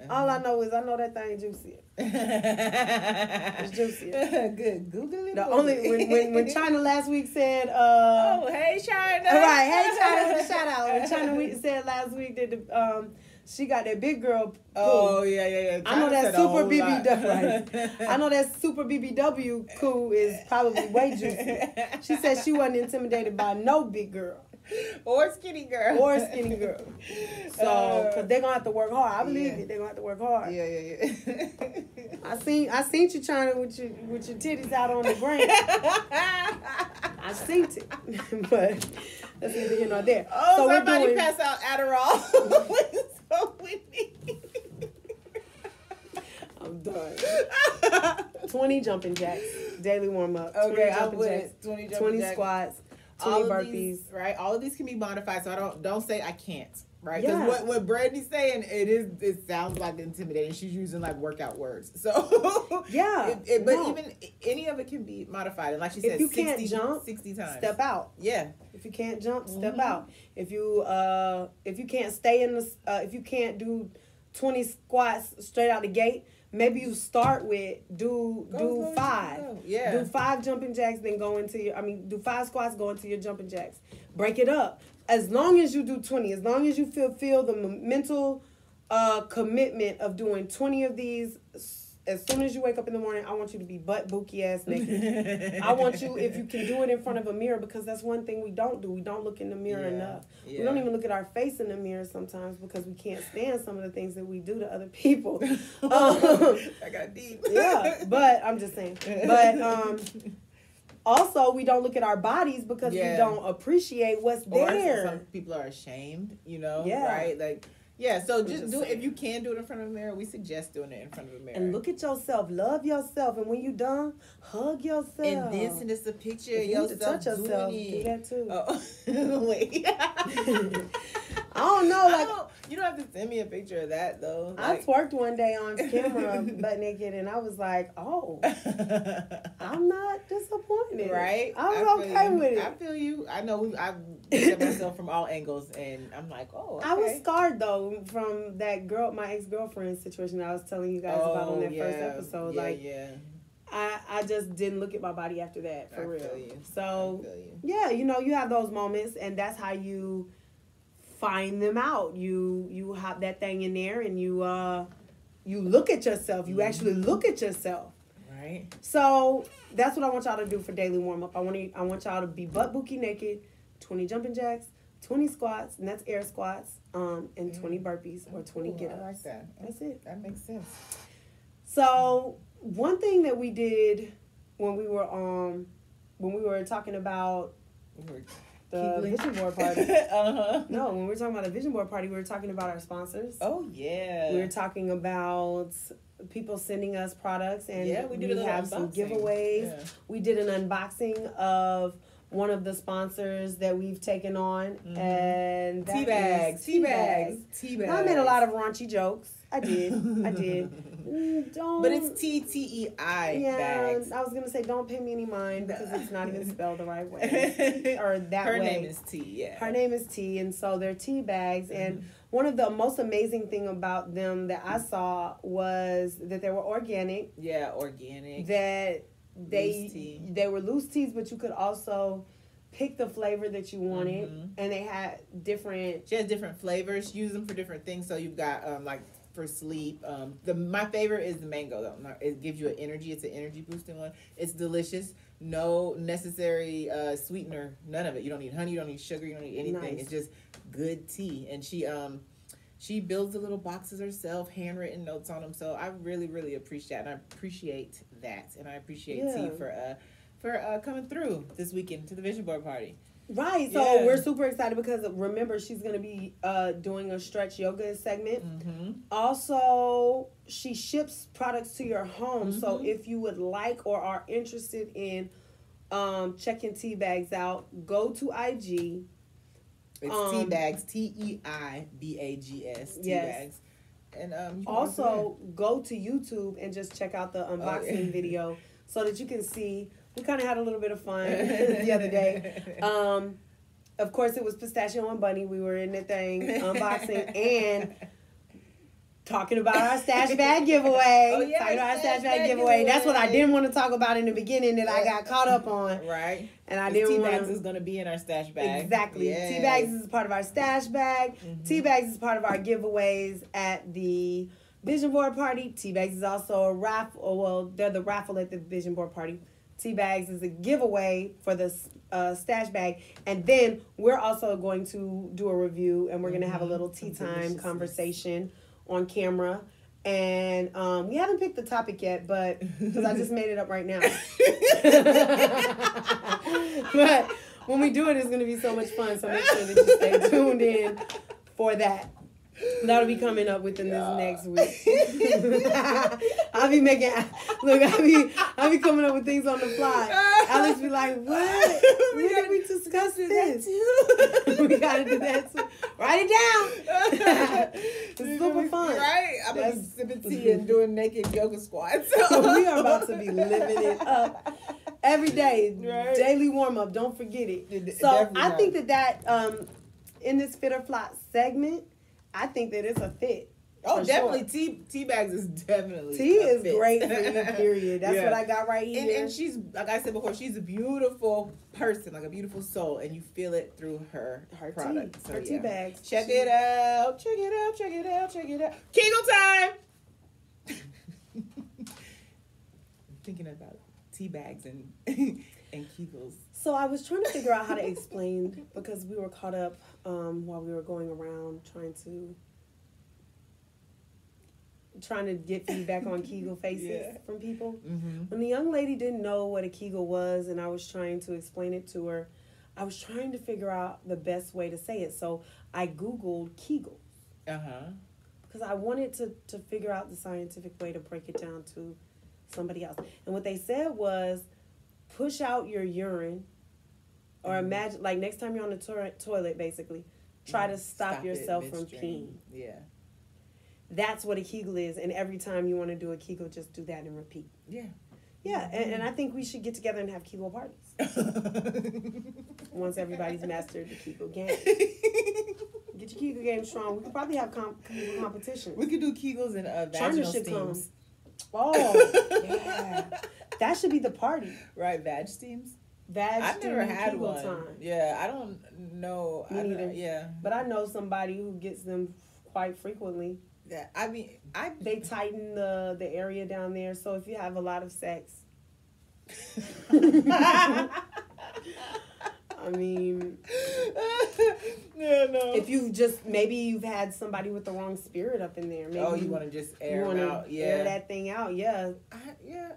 All I know is I know that thing juicy. It's juicy. Good. Google it. The only when China last week said oh, hey China. Right, hey China with a shout out. When China said last week that she got that big girl pool. Oh yeah. I know that Super BBW. Right. I know that Super BBW pool is probably way juicy. She said she wasn't intimidated by no big girl. Or skinny girl. So, because they're going to have to work hard. I believe it. They're going to have to work hard. Yeah. I seen you trying with your titties out on the ground. I seen it. But that's neither here nor there. Oh, so somebody pass out Adderall. So we need. I'm done. 20 jumping jacks. Daily warm up. Okay, I went 20 jumping 20 jacks. squats. 20 burpees. These, right? All of these can be modified, so don't say I can't, right? Because what Brittany's saying, it sounds like intimidating. She's using like workout words. So even any of it can be modified. And like she said, if you can't jump 60 times. Step out. Yeah. If you can't jump, step out. If you can't stay in the if you can't do 20 squats straight out the gate, maybe you start with do 5. Yeah. Do 5 jumping jacks, then do 5 squats, go into your jumping jacks. Break it up. As long as you do 20, as long as you feel the mental commitment of doing 20 of these, as soon as you wake up in the morning, I want you to be butt bookie ass naked. I want you, if you can do it in front of a mirror, because that's one thing we don't do. We don't look in the mirror enough. Yeah. We don't even look at our face in the mirror sometimes because we can't stand some of the things that we do to other people. I got deep. Yeah, but I'm just saying. But also, we don't look at our bodies because we don't appreciate what's there. Or some people are ashamed, right? Like. Yeah, so just do it. If you can do it in front of a mirror, we suggest doing it in front of a mirror. And look at yourself. Love yourself. And when you're done, hug yourself. And then send us a picture of yourself. Touch yourself. Do that too. Oh, wait. I don't know. You don't have to send me a picture of that though. I twerked one day on camera butt naked, and I was like, oh, I'm not disappointed. Right? I was okay with it. I feel you. I know I looked at myself from all angles, and I'm like, oh, okay. I was scarred though from that girl, my ex-girlfriend situation that I was telling you guys about on that first episode. I just didn't look at my body after that, for real. Feel you. So, yeah, you know, you have those moments, and that's how you find them out. You hop that thing in there, and you look at yourself. You actually look at yourself. Right. So, that's what I want y'all to do for Daily Warmup. I want y'all to be butt bookie naked, 20 jumping jacks, 20 squats, and that's air squats, and 20 burpees or 20 get-ups. I like that. That's it. That makes sense. So, one thing that we did when we were talking about the vision board party. No, when we were talking about the vision board party, we were talking about our sponsors. Oh yeah. We were talking about people sending us products, and we have some giveaways. Yeah. We did an unboxing of one of the sponsors that we've taken on, and tea bags. I made a lot of raunchy jokes. I did. But it's TEI bags. I was gonna say don't pay me any mind because it's not even spelled the right way or that way. Her name is T. Yeah. Her name is T, and so they're tea bags. And one of the most amazing thing about them that I saw was that they were organic. Yeah, organic. That they were loose teas, but you could also pick the flavor that you wanted, and they had different. She has different flavors. Use them for different things. So you've got like for sleep. My favorite is the mango though. It gives you an energy. It's an energy boosting one. It's delicious. No necessary sweetener. None of it. You don't need honey. You don't need sugar. You don't need anything. Nice. It's just good tea. And she builds the little boxes herself, handwritten notes on them. So I really, really appreciate that. And I appreciate that. And I appreciate T for coming through this weekend to the vision board party. Right. So we're super excited because remember she's going to be doing a stretch yoga segment. Also, she ships products to your home. So if you would like or are interested in checking tea bags out, go to IG. It's tea bags, TEIBAGS, tea bags. And also go to YouTube and just check out the unboxing video so that you can see. We kind of had a little bit of fun the other day. Of course, it was Pistachio and Bunny. We were in the thing unboxing and talking about our stash bag giveaway. Talking about our stash bag giveaway. That's what I didn't want to talk about in the beginning that I got caught up on. Right. And I didn't want to. Tea bags is going to be in our stash bag. Exactly. Yes. Tea bags is part of our stash bag. Tea bags is part of our giveaways at the vision board party. Tea bags is also a raffle. Well, they're the raffle at the vision board party. Tea bags is a giveaway for the stash bag, and then we're also going to do a review, and we're going to have a little tea time conversation on camera. And we haven't picked the topic yet, but because I just made it up right now. But when we do it, it's going to be so much fun. So make sure that you stay tuned in for that. That'll be coming up within this next week. I'll be I'll be coming up with things on the fly. Alex be like, what? When did we discuss this? We gotta do that too. Write it down. It's super fun. Right? I'm gonna be sipping tea and doing naked yoga squats. We are about to be living it up every day. Right? Daily warm up. Don't forget it. So I think that in this fit or flop segment, I think that it's a fit. Oh, definitely. Sure. Tea bags is definitely tea is fit. Great for you, period. That's what I got right here. And she's, like I said before, she's a beautiful person, like a beautiful soul, and you feel it through her product. Tea. Her tea bags. Check it out. Check it out. Check it out. Check it out. Kegel time! I'm thinking about tea bags and Kegels. So I was trying to figure out how to explain, because we were caught up while we were going around trying to get feedback on Kegel faces from people. When the young lady didn't know what a Kegel was, and I was trying to explain it to her, I was trying to figure out the best way to say it. So I Googled Kegels. Because I wanted to figure out the scientific way to break it down to somebody else. And what they said was, push out your urine, or imagine, like next time you're on the toilet, basically, try to stop yourself from midstream. peeing. Yeah. That's what a Kegel is. And every time you want to do a Kegel, just do that and repeat. Yeah. Yeah, and I think we should get together and have Kegel parties. Once everybody's mastered the Kegel game. Get your Kegel game strong. We could probably have Kegel competition. We could do Kegels and vaginal steams. Oh, yeah. That should be the party. Right, vag steams? I've never had Kegel one. Time. Yeah, I don't know. Me neither. Yeah. But I know somebody who gets them quite frequently. Yeah, I mean, They tighten the area down there, so if you have a lot of sex. I mean, yeah, no. if maybe you've had somebody with the wrong spirit up in there. Maybe you want to just air them out. Yeah. Air that thing out, yeah.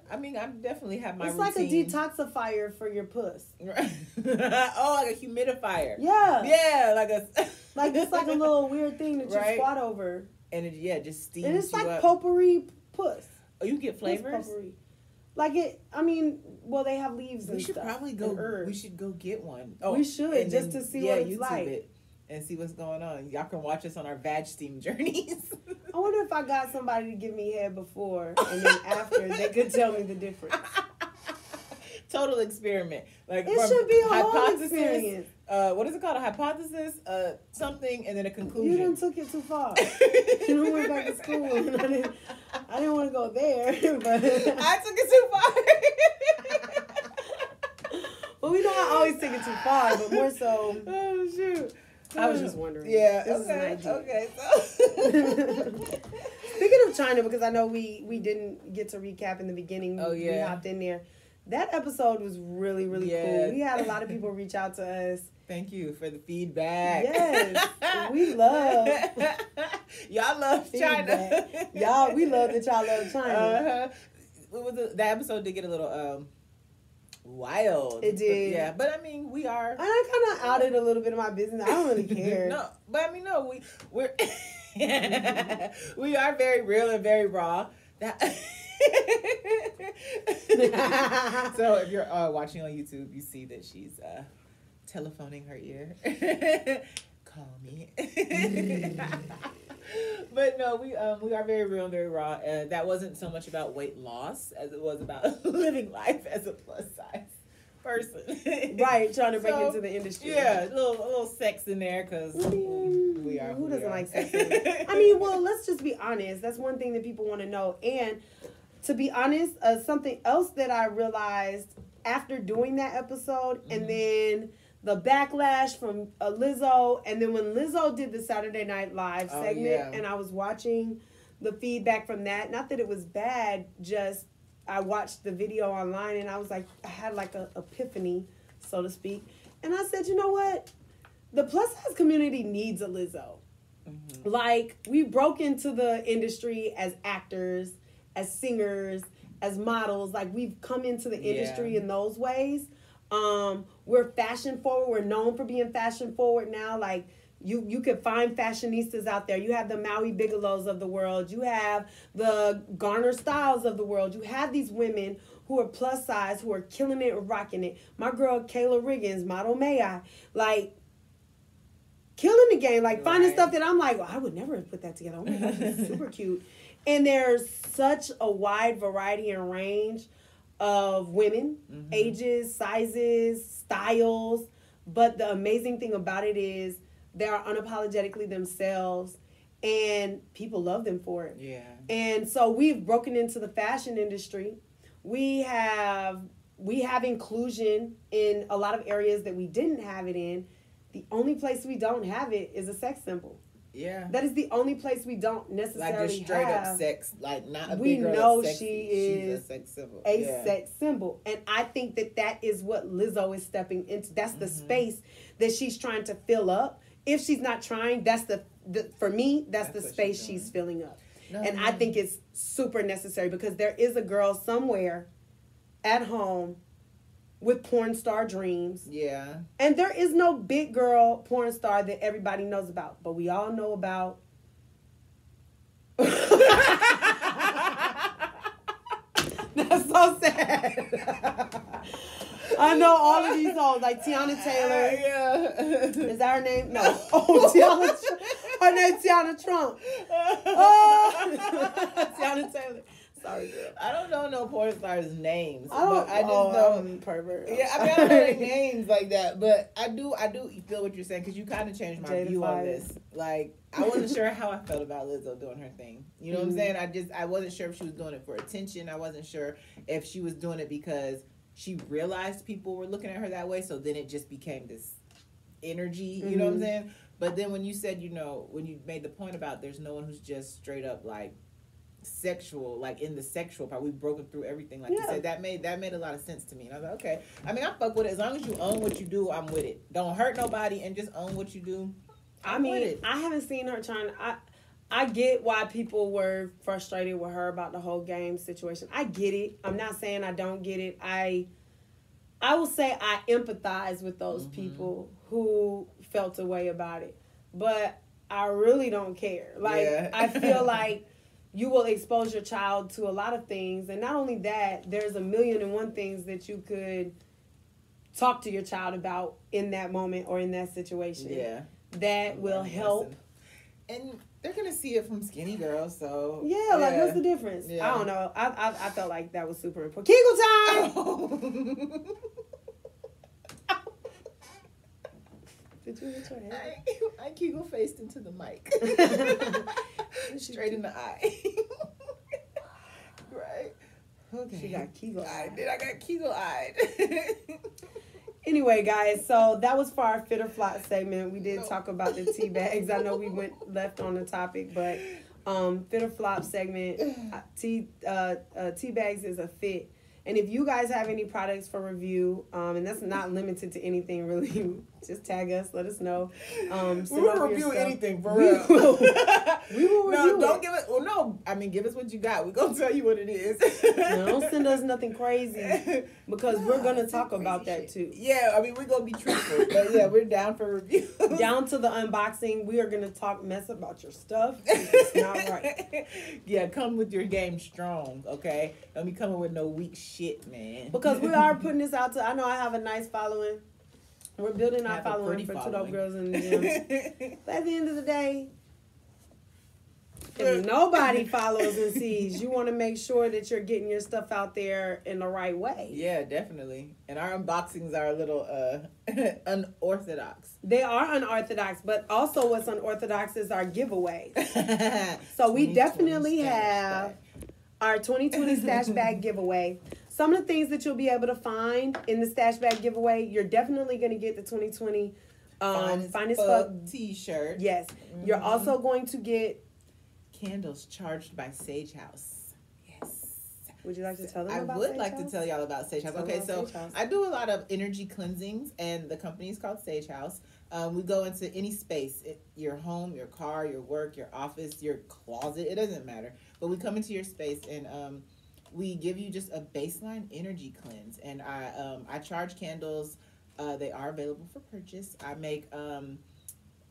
I mean, I definitely have my It's routine. like a detoxifier for your puss. Oh, like a humidifier. Yeah. Yeah, like a... it's like a little weird thing that you squat over. And it just steams And it's you like up. potpourri puss. Oh, you get flavors? Potpourri. They have leaves and stuff. We should go get one. Oh, we should, just to see what it's YouTube like. It and see what's going on. Y'all can watch us on our vag steam journeys. I wonder if I got somebody to give me head before and then after they could tell me the difference. Total experiment. Like it should be a whole experience. What is it called? A hypothesis, something, and then a conclusion. You done took it too far. You done went back to school, and I didn't want to go there, but I took it too far. Well, we know I always take it too far, but more so. Oh shoot! I was just wondering. Yeah. This is an idea. Okay. So. Speaking of China, because I know we didn't get to recap in the beginning. Oh yeah. We hopped in there. That episode was really, really cool. We had a lot of people reach out to us. Thank you for the feedback. Yes, we love. Y'all love feedback. China. We love that y'all love China. That episode did get a little wild. It did. Yeah, but I mean, we are. I kind of outed a little bit of my business. I don't really care. No, but I mean, no, we're we are very real and very raw. So if you're watching on YouTube, you see that she's telephoning her ear. Call me. But no, we are very real and very raw. That wasn't so much about weight loss as it was about living life as a plus size person. Right, trying to break into the industry. Yeah, a little sex in there because we are. Who doesn't like sex? I mean, well, let's just be honest. That's one thing that people want to know. And to be honest, something else that I realized after doing that episode, and then the backlash from Lizzo, and then when Lizzo did the Saturday Night Live segment, and I was watching the feedback from that, not that it was bad, just I watched the video online, and I was like, I had like a epiphany, so to speak, and I said, you know what? The plus size community needs a Lizzo. Mm-hmm. Like, we broke into the industry as actors, as singers, as models. Like, we've come into the industry in those ways. We're fashion forward. We're known for being fashion forward now. Like, you could find fashionistas out there. You have the Maui Bigelows of the world. You have the Garner Styles of the world. You have these women who are plus size, who are killing it and rocking it. My girl, Kayla Riggins, Model May I. Like, killing the game. Like, finding stuff that I'm like, well, I would never have put that together. Oh my gosh, it's super cute. And there's such a wide variety and range of women, ages, sizes, styles. But the amazing thing about it is they are unapologetically themselves, and people love them for it. Yeah. And so we've broken into the fashion industry. We have inclusion in a lot of areas that we didn't have it in. The only place we don't have it is a sex symbol. Yeah. That is the only place we don't necessarily have. Like just straight up sex, like not a we big girl. We know sexy. she is She's a sex symbol. Sex symbol. And I think that is what Lizzo is stepping into. That's the space that she's trying to fill up. If she's not trying, that's for me, that's the space she's filling up. I think it's super necessary because there is a girl somewhere at home with porn star dreams. Yeah. And there is no big girl porn star that everybody knows about. But we all know about... That's so sad. I know all of these songs, like Tiana Taylor. Yeah. Is that her name? No. Oh, Tiana. Her name's Tiana Trump. Oh. Tiana Taylor. Sorry, girl. I don't know no porn stars' names. I just know I'm pervert. Yeah, I mean, I don't know their names like that, but I do feel what you're saying because you kind of changed my Jada view on Fires. this. Like, I wasn't sure how I felt about Lizzo doing her thing. You know what I'm saying? I wasn't sure if she was doing it for attention. I wasn't sure if she was doing it because she realized people were looking at her that way, so then it just became this energy. You know what I'm saying? But then when you said, when you made the point about there's no one who's just straight up like sexual, like in the sexual part, we've broken through everything, like you said, that made a lot of sense to me. And I was like, okay, I mean, I fuck with it as long as you own what you do. I'm with it. Don't hurt nobody and just own what you do. I mean, I haven't seen her trying. I get why people were frustrated with her about the whole game situation. I get it. I'm not saying I don't get it. I will say I empathize with those people who felt a way about it, but I really don't care. Like, I feel like you will expose your child to a lot of things. And not only that, there's 1,000,001 things that you could talk to your child about in that moment or in that situation. Yeah. That will help. And they're going to see it from skinny girls, so. Yeah, like, what's the difference? Yeah. I don't know. I felt like that was super important. Kegel time! Oh. Did you hit your head? I Kegel faced into the mic. Straight in the eye. Right? Okay. She got Kegel-eyed. I got Kegel-eyed. Anyway, guys, so that was for our Fit or Flop segment. We did talk about the tea bags. I know we went left on the topic, but Fit or Flop segment, tea bags is a fit. And if you guys have any products for review, and that's not limited to anything really, just tag us, let us know. We will review anything, for real. We will review don't give it. Well, no, I mean, give us what you got. We're going to tell you what it is. No, don't send us nothing crazy, because we're going to talk about that too. Yeah, I mean, we're going to be truthful. But yeah, we're down for review. Down to the unboxing. We are going to talk mess about your stuff. It's not right. Yeah, come with your game strong, okay? Don't be coming with no weak shit, man. Because we are putting this out to, I know I have a nice following. We're building our following for Two Dope Girls in the Gym. But at the end of the day, if nobody follows and sees, you want to make sure that you're getting your stuff out there in the right way. Yeah, definitely. And our unboxings are a little unorthodox. They are unorthodox, but also what's unorthodox is our giveaways. So we definitely have our 2020 Stash Bag giveaway. Some of the things that you'll be able to find in the Stash Bag giveaway, you're definitely going to get the 2020 Finest Fuck t-shirt. Yes. You're also going to get candles charged by Sage House. Yes. Would you like to tell them about I would Sage like House? to tell y'all about Sage House. Okay, so I do a lot of energy cleansings, and the company is called Sage House. We go into any space, your home, your car, your work, your office, your closet. It doesn't matter. But we come into your space, and we give you just a baseline energy cleanse. And I charge candles. They are available for purchase.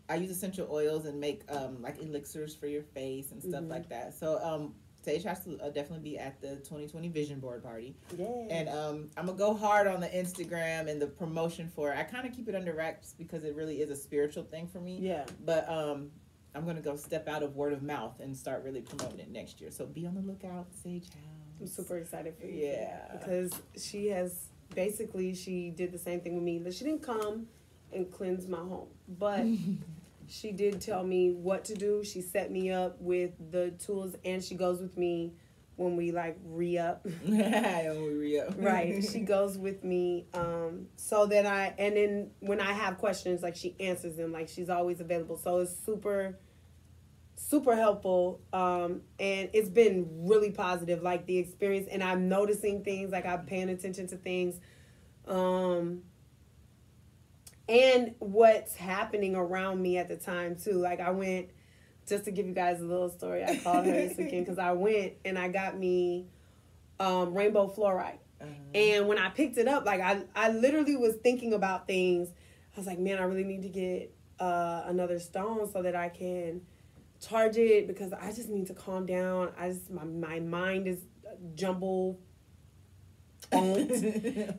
I use essential oils and make like elixirs for your face and stuff like that. So Sage House will definitely be at the 2020 Vision Board Party. Yeah. And I'm going to go hard on the Instagram and the promotion for it. I kind of keep it under wraps because it really is a spiritual thing for me. Yeah. But I'm going to go step out of word of mouth and start really promoting it next year. So be on the lookout, Sage House. I'm super excited for you. Yeah. Because she did the same thing with me. She didn't come and cleanse my home, but she did tell me what to do. She set me up with the tools, and she goes with me when we like re-up. When we re-up. Right. She goes with me so that and then when I have questions, like she answers them. Like she's always available. So it's super, super helpful. And it's been really positive, like the experience. And I'm noticing things, like I'm paying attention to things. And what's happening around me at the time, too. Like, I went, just to give you guys a little story, I called her this weekend because I went and I got me rainbow fluorite. And when I picked it up, like, I literally was thinking about things. I was like, man, I really need to get another stone so that I can charge it because I just need to calm down. My mind is jumbled won't.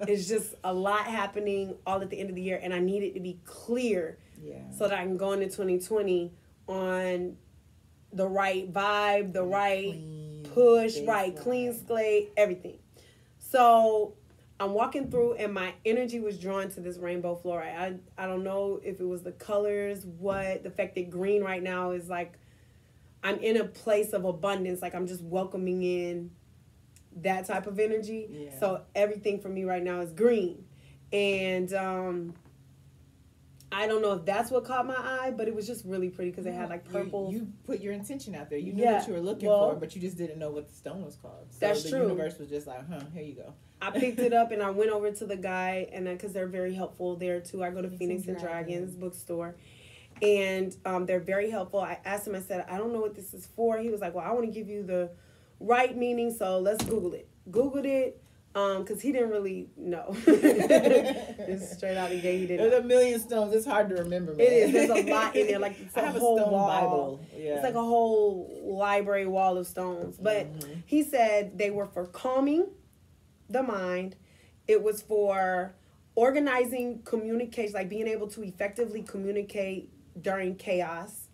It's just a lot happening all at the end of the year, and I need it to be clear so that I can go into 2020 on the right vibe, the right push, right clean slate, everything. So I'm walking through, and my energy was drawn to this rainbow fluorite. I don't know if it was the colors, the fact that green right now is like, I'm in a place of abundance. Like, I'm just welcoming in that type of energy. Yeah. So everything for me right now is green. And I don't know if that's what caught my eye, but it was just really pretty because it had like purple. You put your intention out there. You knew what you were looking for, but you just didn't know what the stone was called. So that's the true. universe was just like, here you go. I picked it up and I went over to the guy, and because they're very helpful there too. I go to Phoenix and Dragons bookstore, and they're very helpful. I asked him, I said, I don't know what this is for. He was like, well, I want to give you the right meaning, so let's Google it. Googled it. Because he didn't really know. Just straight out the gate, he didn't. There's a million stones. It's hard to remember, man. It is. There's a lot in there. Like, it's a whole wall. Bible. Yeah. It's like a whole library wall of stones. But he said they were for calming the mind. It was for organizing communication, like being able to effectively communicate during chaos.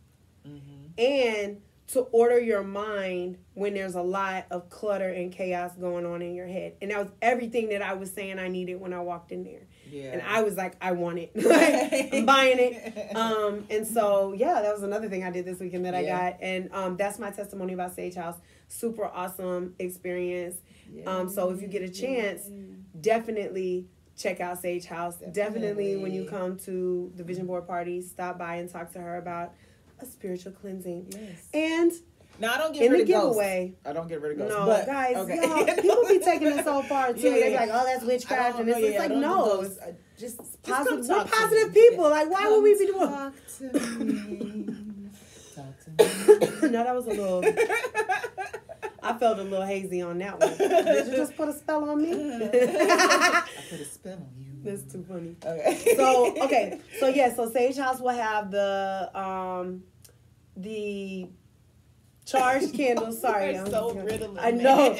And to order your mind when there's a lot of clutter and chaos going on in your head. And that was everything that I was saying I needed when I walked in there. Yeah. And I was like, I want it. I'm buying it. And so, that was another thing I did this weekend that I got. And that's my testimony about Sage House. Super awesome experience. So if you get a chance, definitely check out Sage House. Definitely when you come to the Vision Board party, stop by and talk to her about a spiritual cleansing. Yes. And now I don't get rid of giveaway. Ghosts. I don't get rid of ghosts. No, but, guys, y'all, people be taking it so far too. They be like, "Oh, that's witchcraft," and it's like, no, just positive. We're positive people. Like, why would we be doing? Talk to me. No, that was a little. I felt a little hazy on that one. Did you just put a spell on me? I put a spell on you. That's too funny. Okay. So Sage House will have the charged candles. Sorry, I'm so riddling. I know.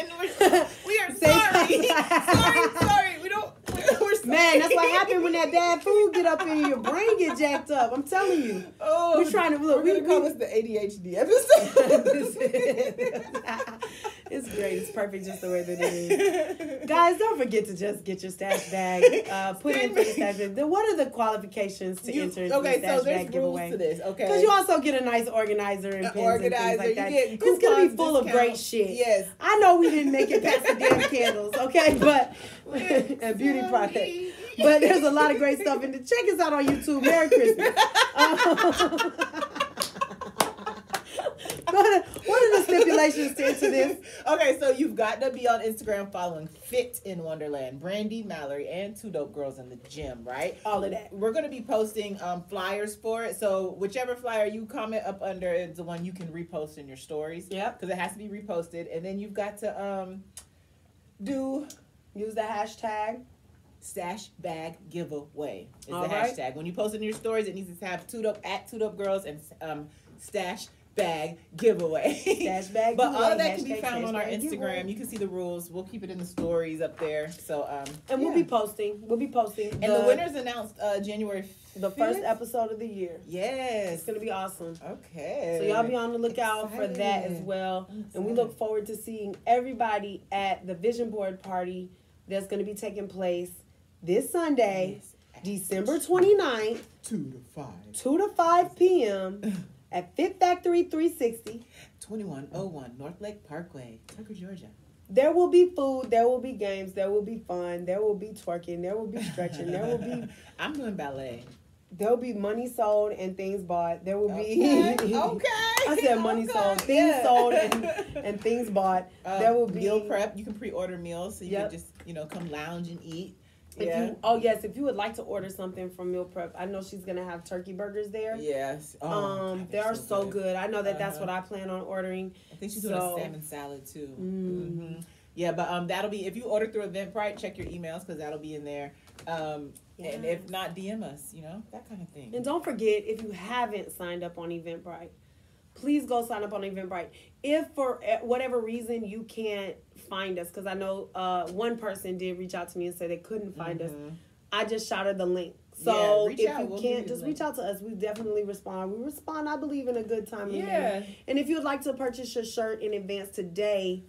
We are sorry. sorry. We don't. We're sorry. Man, that's what happened when that bad food get up in you. Your brain get jacked up. I'm telling you. Oh, we're trying to look. We're gonna call this the ADHD episode. It's great. It's perfect just the way that it is. Guys, don't forget to just get your stash bag. Put in for the stash bag. Then what are the qualifications to enter into the stash bag giveaway? To this, okay. Because you also get a nice organizer and pens and things like that. It's going to be full of great shit. Yes. I know we didn't make it past the damn candles, okay? But and beauty products. But there's a lot of great stuff in there. Check us out on YouTube. Merry Christmas. What are the stipulations to enter this? Okay, so you've got to be on Instagram following Fit in Wonderland, Brandy, Mallory, and Two Dope Girls in the Gym, right? All of that. We're going to be posting flyers for it. So whichever flyer you comment up under is the one you can repost in your stories. Yep. Because it has to be reposted. And then you've got to use the hashtag Stash Bag Giveaway is all the right. hashtag. When you post it in your stories, it needs to have Two Dope Girls and Stash Bag Giveaway. Stash Bag But Giveaway. all of that can be found on our Instagram. Giveaway. You can see the rules. We'll keep it in the stories up there. So we'll be posting. And the winners announced January 5th. The first episode of the year. Yes. It's going to be awesome. Okay. So y'all be on the lookout for that as well. And we look forward to seeing everybody at the Vision Board party that's going to be taking place this Sunday, December 29th. 2 to 5 p.m. at Fit Factory 360. 2101 North Lake Parkway, Tucker, Georgia. There will be food, there will be games, there will be fun, there will be twerking, there will be stretching, there will be... I'm doing ballet. There will be money sold and things bought. There will be... Okay. I said money sold, things sold and things bought. There will be... Meal prep. You can pre-order meals so you can just, come lounge and eat. If you would like to order something from Meal Prep, I know she's gonna have turkey burgers there. Yes. They are so good. I know that's what I plan on ordering. I think she's doing a salmon salad too. Mm-hmm. Yeah, but that'll be, if you order through Eventbrite, check your emails because that'll be in there. And if not, DM us. That kind of thing. And don't forget, if you haven't signed up on Eventbrite, please go sign up on Eventbrite. If for whatever reason you can't find us, because I know one person did reach out to me and say they couldn't find us, I just shot her the link. So if you can't, just reach out to us. We definitely respond. We respond, I believe, in a good time. And if you would like to purchase your shirt in advance today,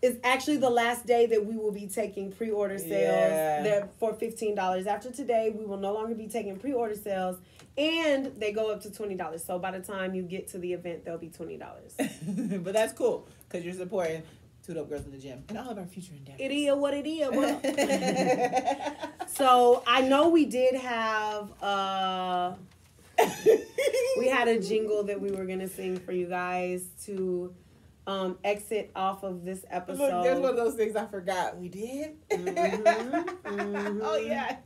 it's actually the last day that we will be taking pre-order sales. They're for $15. After today, we will no longer be taking pre-order sales, and they go up to $20. So by the time you get to the event, they'll be $20. But that's cool because you're supporting Two Dope Girls in the Gym and all of our future endeavors. It is what it is, bro. So I know we did have we had a jingle that we were gonna sing for you guys to exit off of this episode. Look, there's one of those things I forgot. We did? Oh, yeah.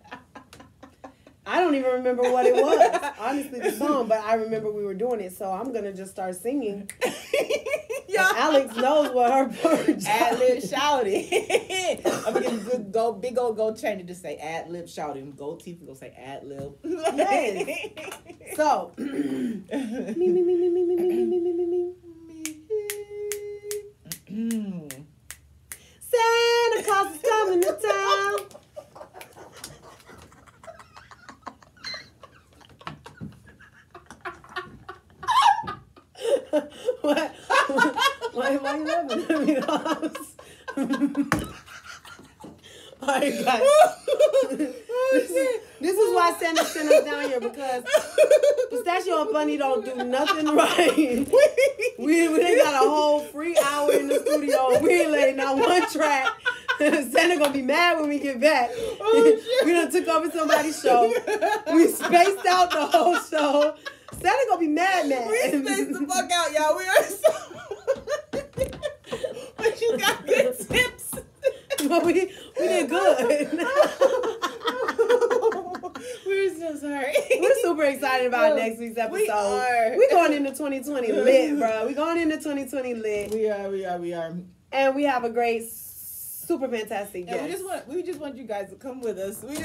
I don't even remember what it was, honestly, the song, but I remember we were doing it, so I'm going to just start singing. Alex knows what her bird ad-lib shouting. I'm going to get a good big old gold chain to just say ad-lib shouting. Gold teeth, we're going to say ad-lib. Yes. So. Me. Santa Claus is coming to town. What? Why are you laughing at me? Alright, guys. This is why Santa sent us down here, because Pistachio and Bunny don't do nothing right. We ain't got a whole free hour in the studio. We ain't letting out one track. Santa gonna be mad when we get back. We done took over somebody's show. We spaced out the whole show. Santa gonna be mad. We spaced the fuck out, y'all. We are so... But you got good tips. But we did good. We're so sorry. We're super excited about next week's episode. We are. We're going into 2020 lit, bro. We're going into 2020 lit. We are. And we have a great, super fantastic guest. And we just want you guys to come with us. We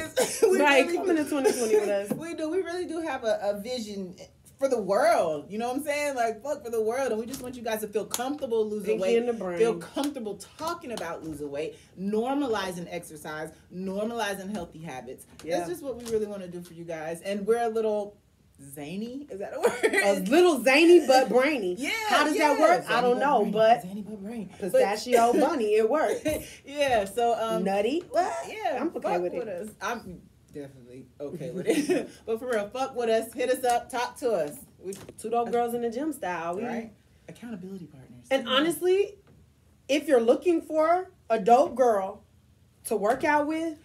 really come into 2020 with us. We do. We really do have a vision for the world. You know what I'm saying? Like, fuck for the world. And we just want you guys to feel comfortable losing weight. Feel comfortable talking about losing weight, normalizing exercise, normalizing healthy habits. Yeah. That's just what we really want to do for you guys. And we're a little zany. Is that a word? A little zany but brainy. Yeah. How does that work? I don't know, but zany but brainy. Pistachio Bunny, it works. Yeah. So nutty. What? Yeah. I'm okay with it. Us. I'm definitely okay with it. But for real, fuck with us. Hit us up. Talk to us. We Two Dope Girls in the Gym style. Right. Accountability partners. And honestly, if you're looking for a dope girl to work out with,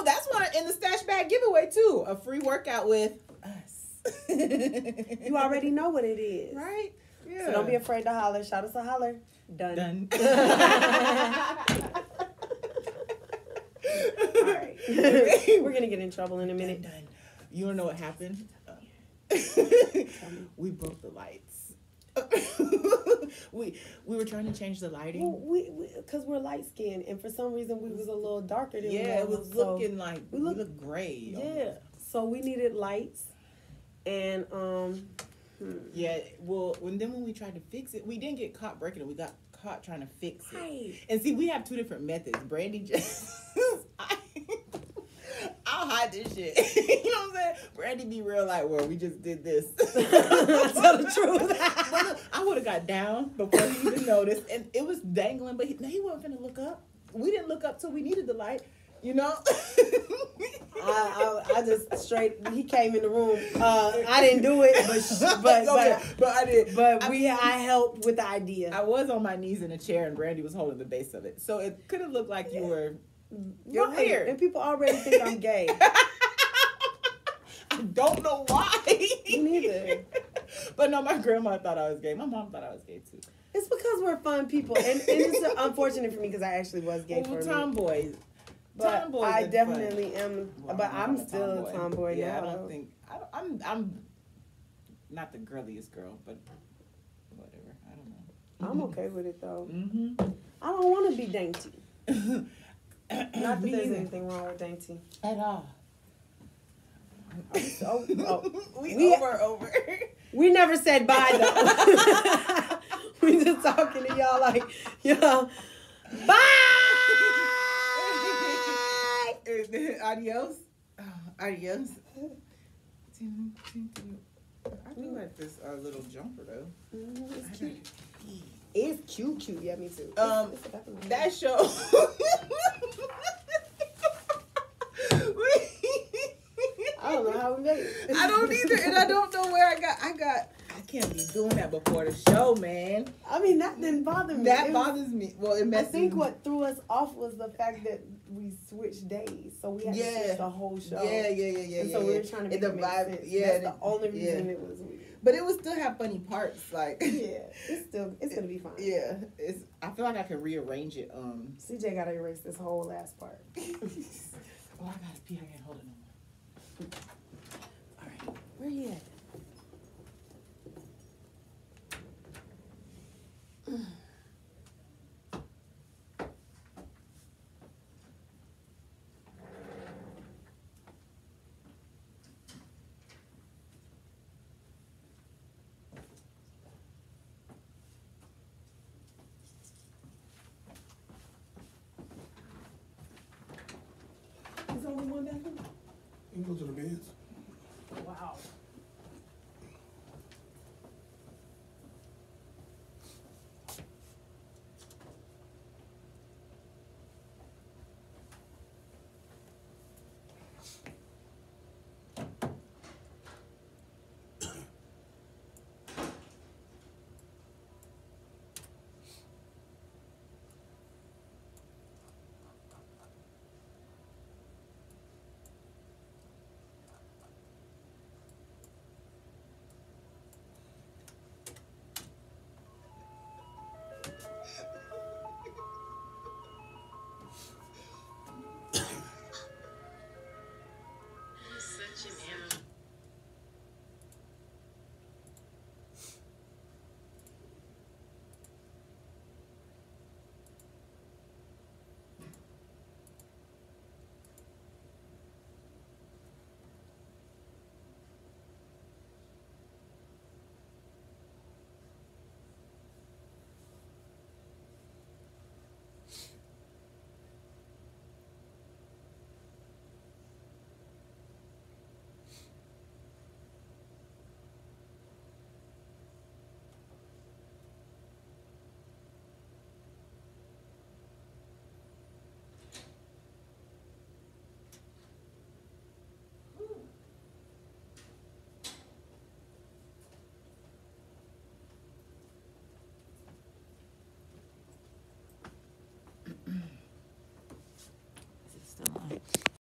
that's what in the stash bag giveaway too. A free workout with us. You already know what it is, right? Yeah. So don't be afraid to holler. Shout us a holler. Done. All right. We're gonna get in trouble in a minute. Done. You wanna know what happened? We broke the lights. we were trying to change the lighting. Well, because we're light skinned, and for some reason we was a little darker than it was looking like we look gray. Yeah. So we needed lights, and yeah. Well, when we tried to fix it, we didn't get caught breaking it. We got caught trying to fix it. Right. And see, we have two different methods. Brandy just I'll hide this shit. You know what I'm saying? Brandy be real like, well, we just did this. Tell the truth. But I would have got down before he even noticed. And it was dangling, but he wasn't finna look up. We didn't look up till we needed the light. You know? I just he came in the room. I didn't do it, but I did. But I helped with the idea. I was on my knees in a chair and Brandy was holding the base of it. So it could have looked like you were... You're weird. And people already think I'm gay. I don't know why. Me neither. But no, my grandma thought I was gay. My mom thought I was gay too. It's because we're fun people. And it's unfortunate for me because I actually was gay for tomboys. But tomboys I definitely am. Well, but I'm still a tomboy yeah, now. I'm not the girliest girl, but whatever. I don't know. I'm okay with it though. Mm-hmm. I don't want to be dainty. Not that there's either. anything wrong with dainty. At all. We over. We never said bye though. We just talking to y'all like, y'all, bye. Adios. Adios. I do like this little jumper though. It's cute. It's cute. Yeah, me too. That show. I don't know how we made it. I don't either, and I don't know where I can't be doing that before the show, man. I mean, that didn't bother me. That bothers me. Well, it messes I think me. what threw us off was the fact that we switched days, so we had to switch the whole show. Yeah. And so we were trying to make it make sense. That's the only reason it was weird. But it would still have funny parts, like it's gonna be fine. Yeah, I feel like I can rearrange it. CJ gotta erase this whole last part. Oh, I gotta pee. I can't hold it no more. All right, where you at? There's only one down there. You can go to the beds. Wow.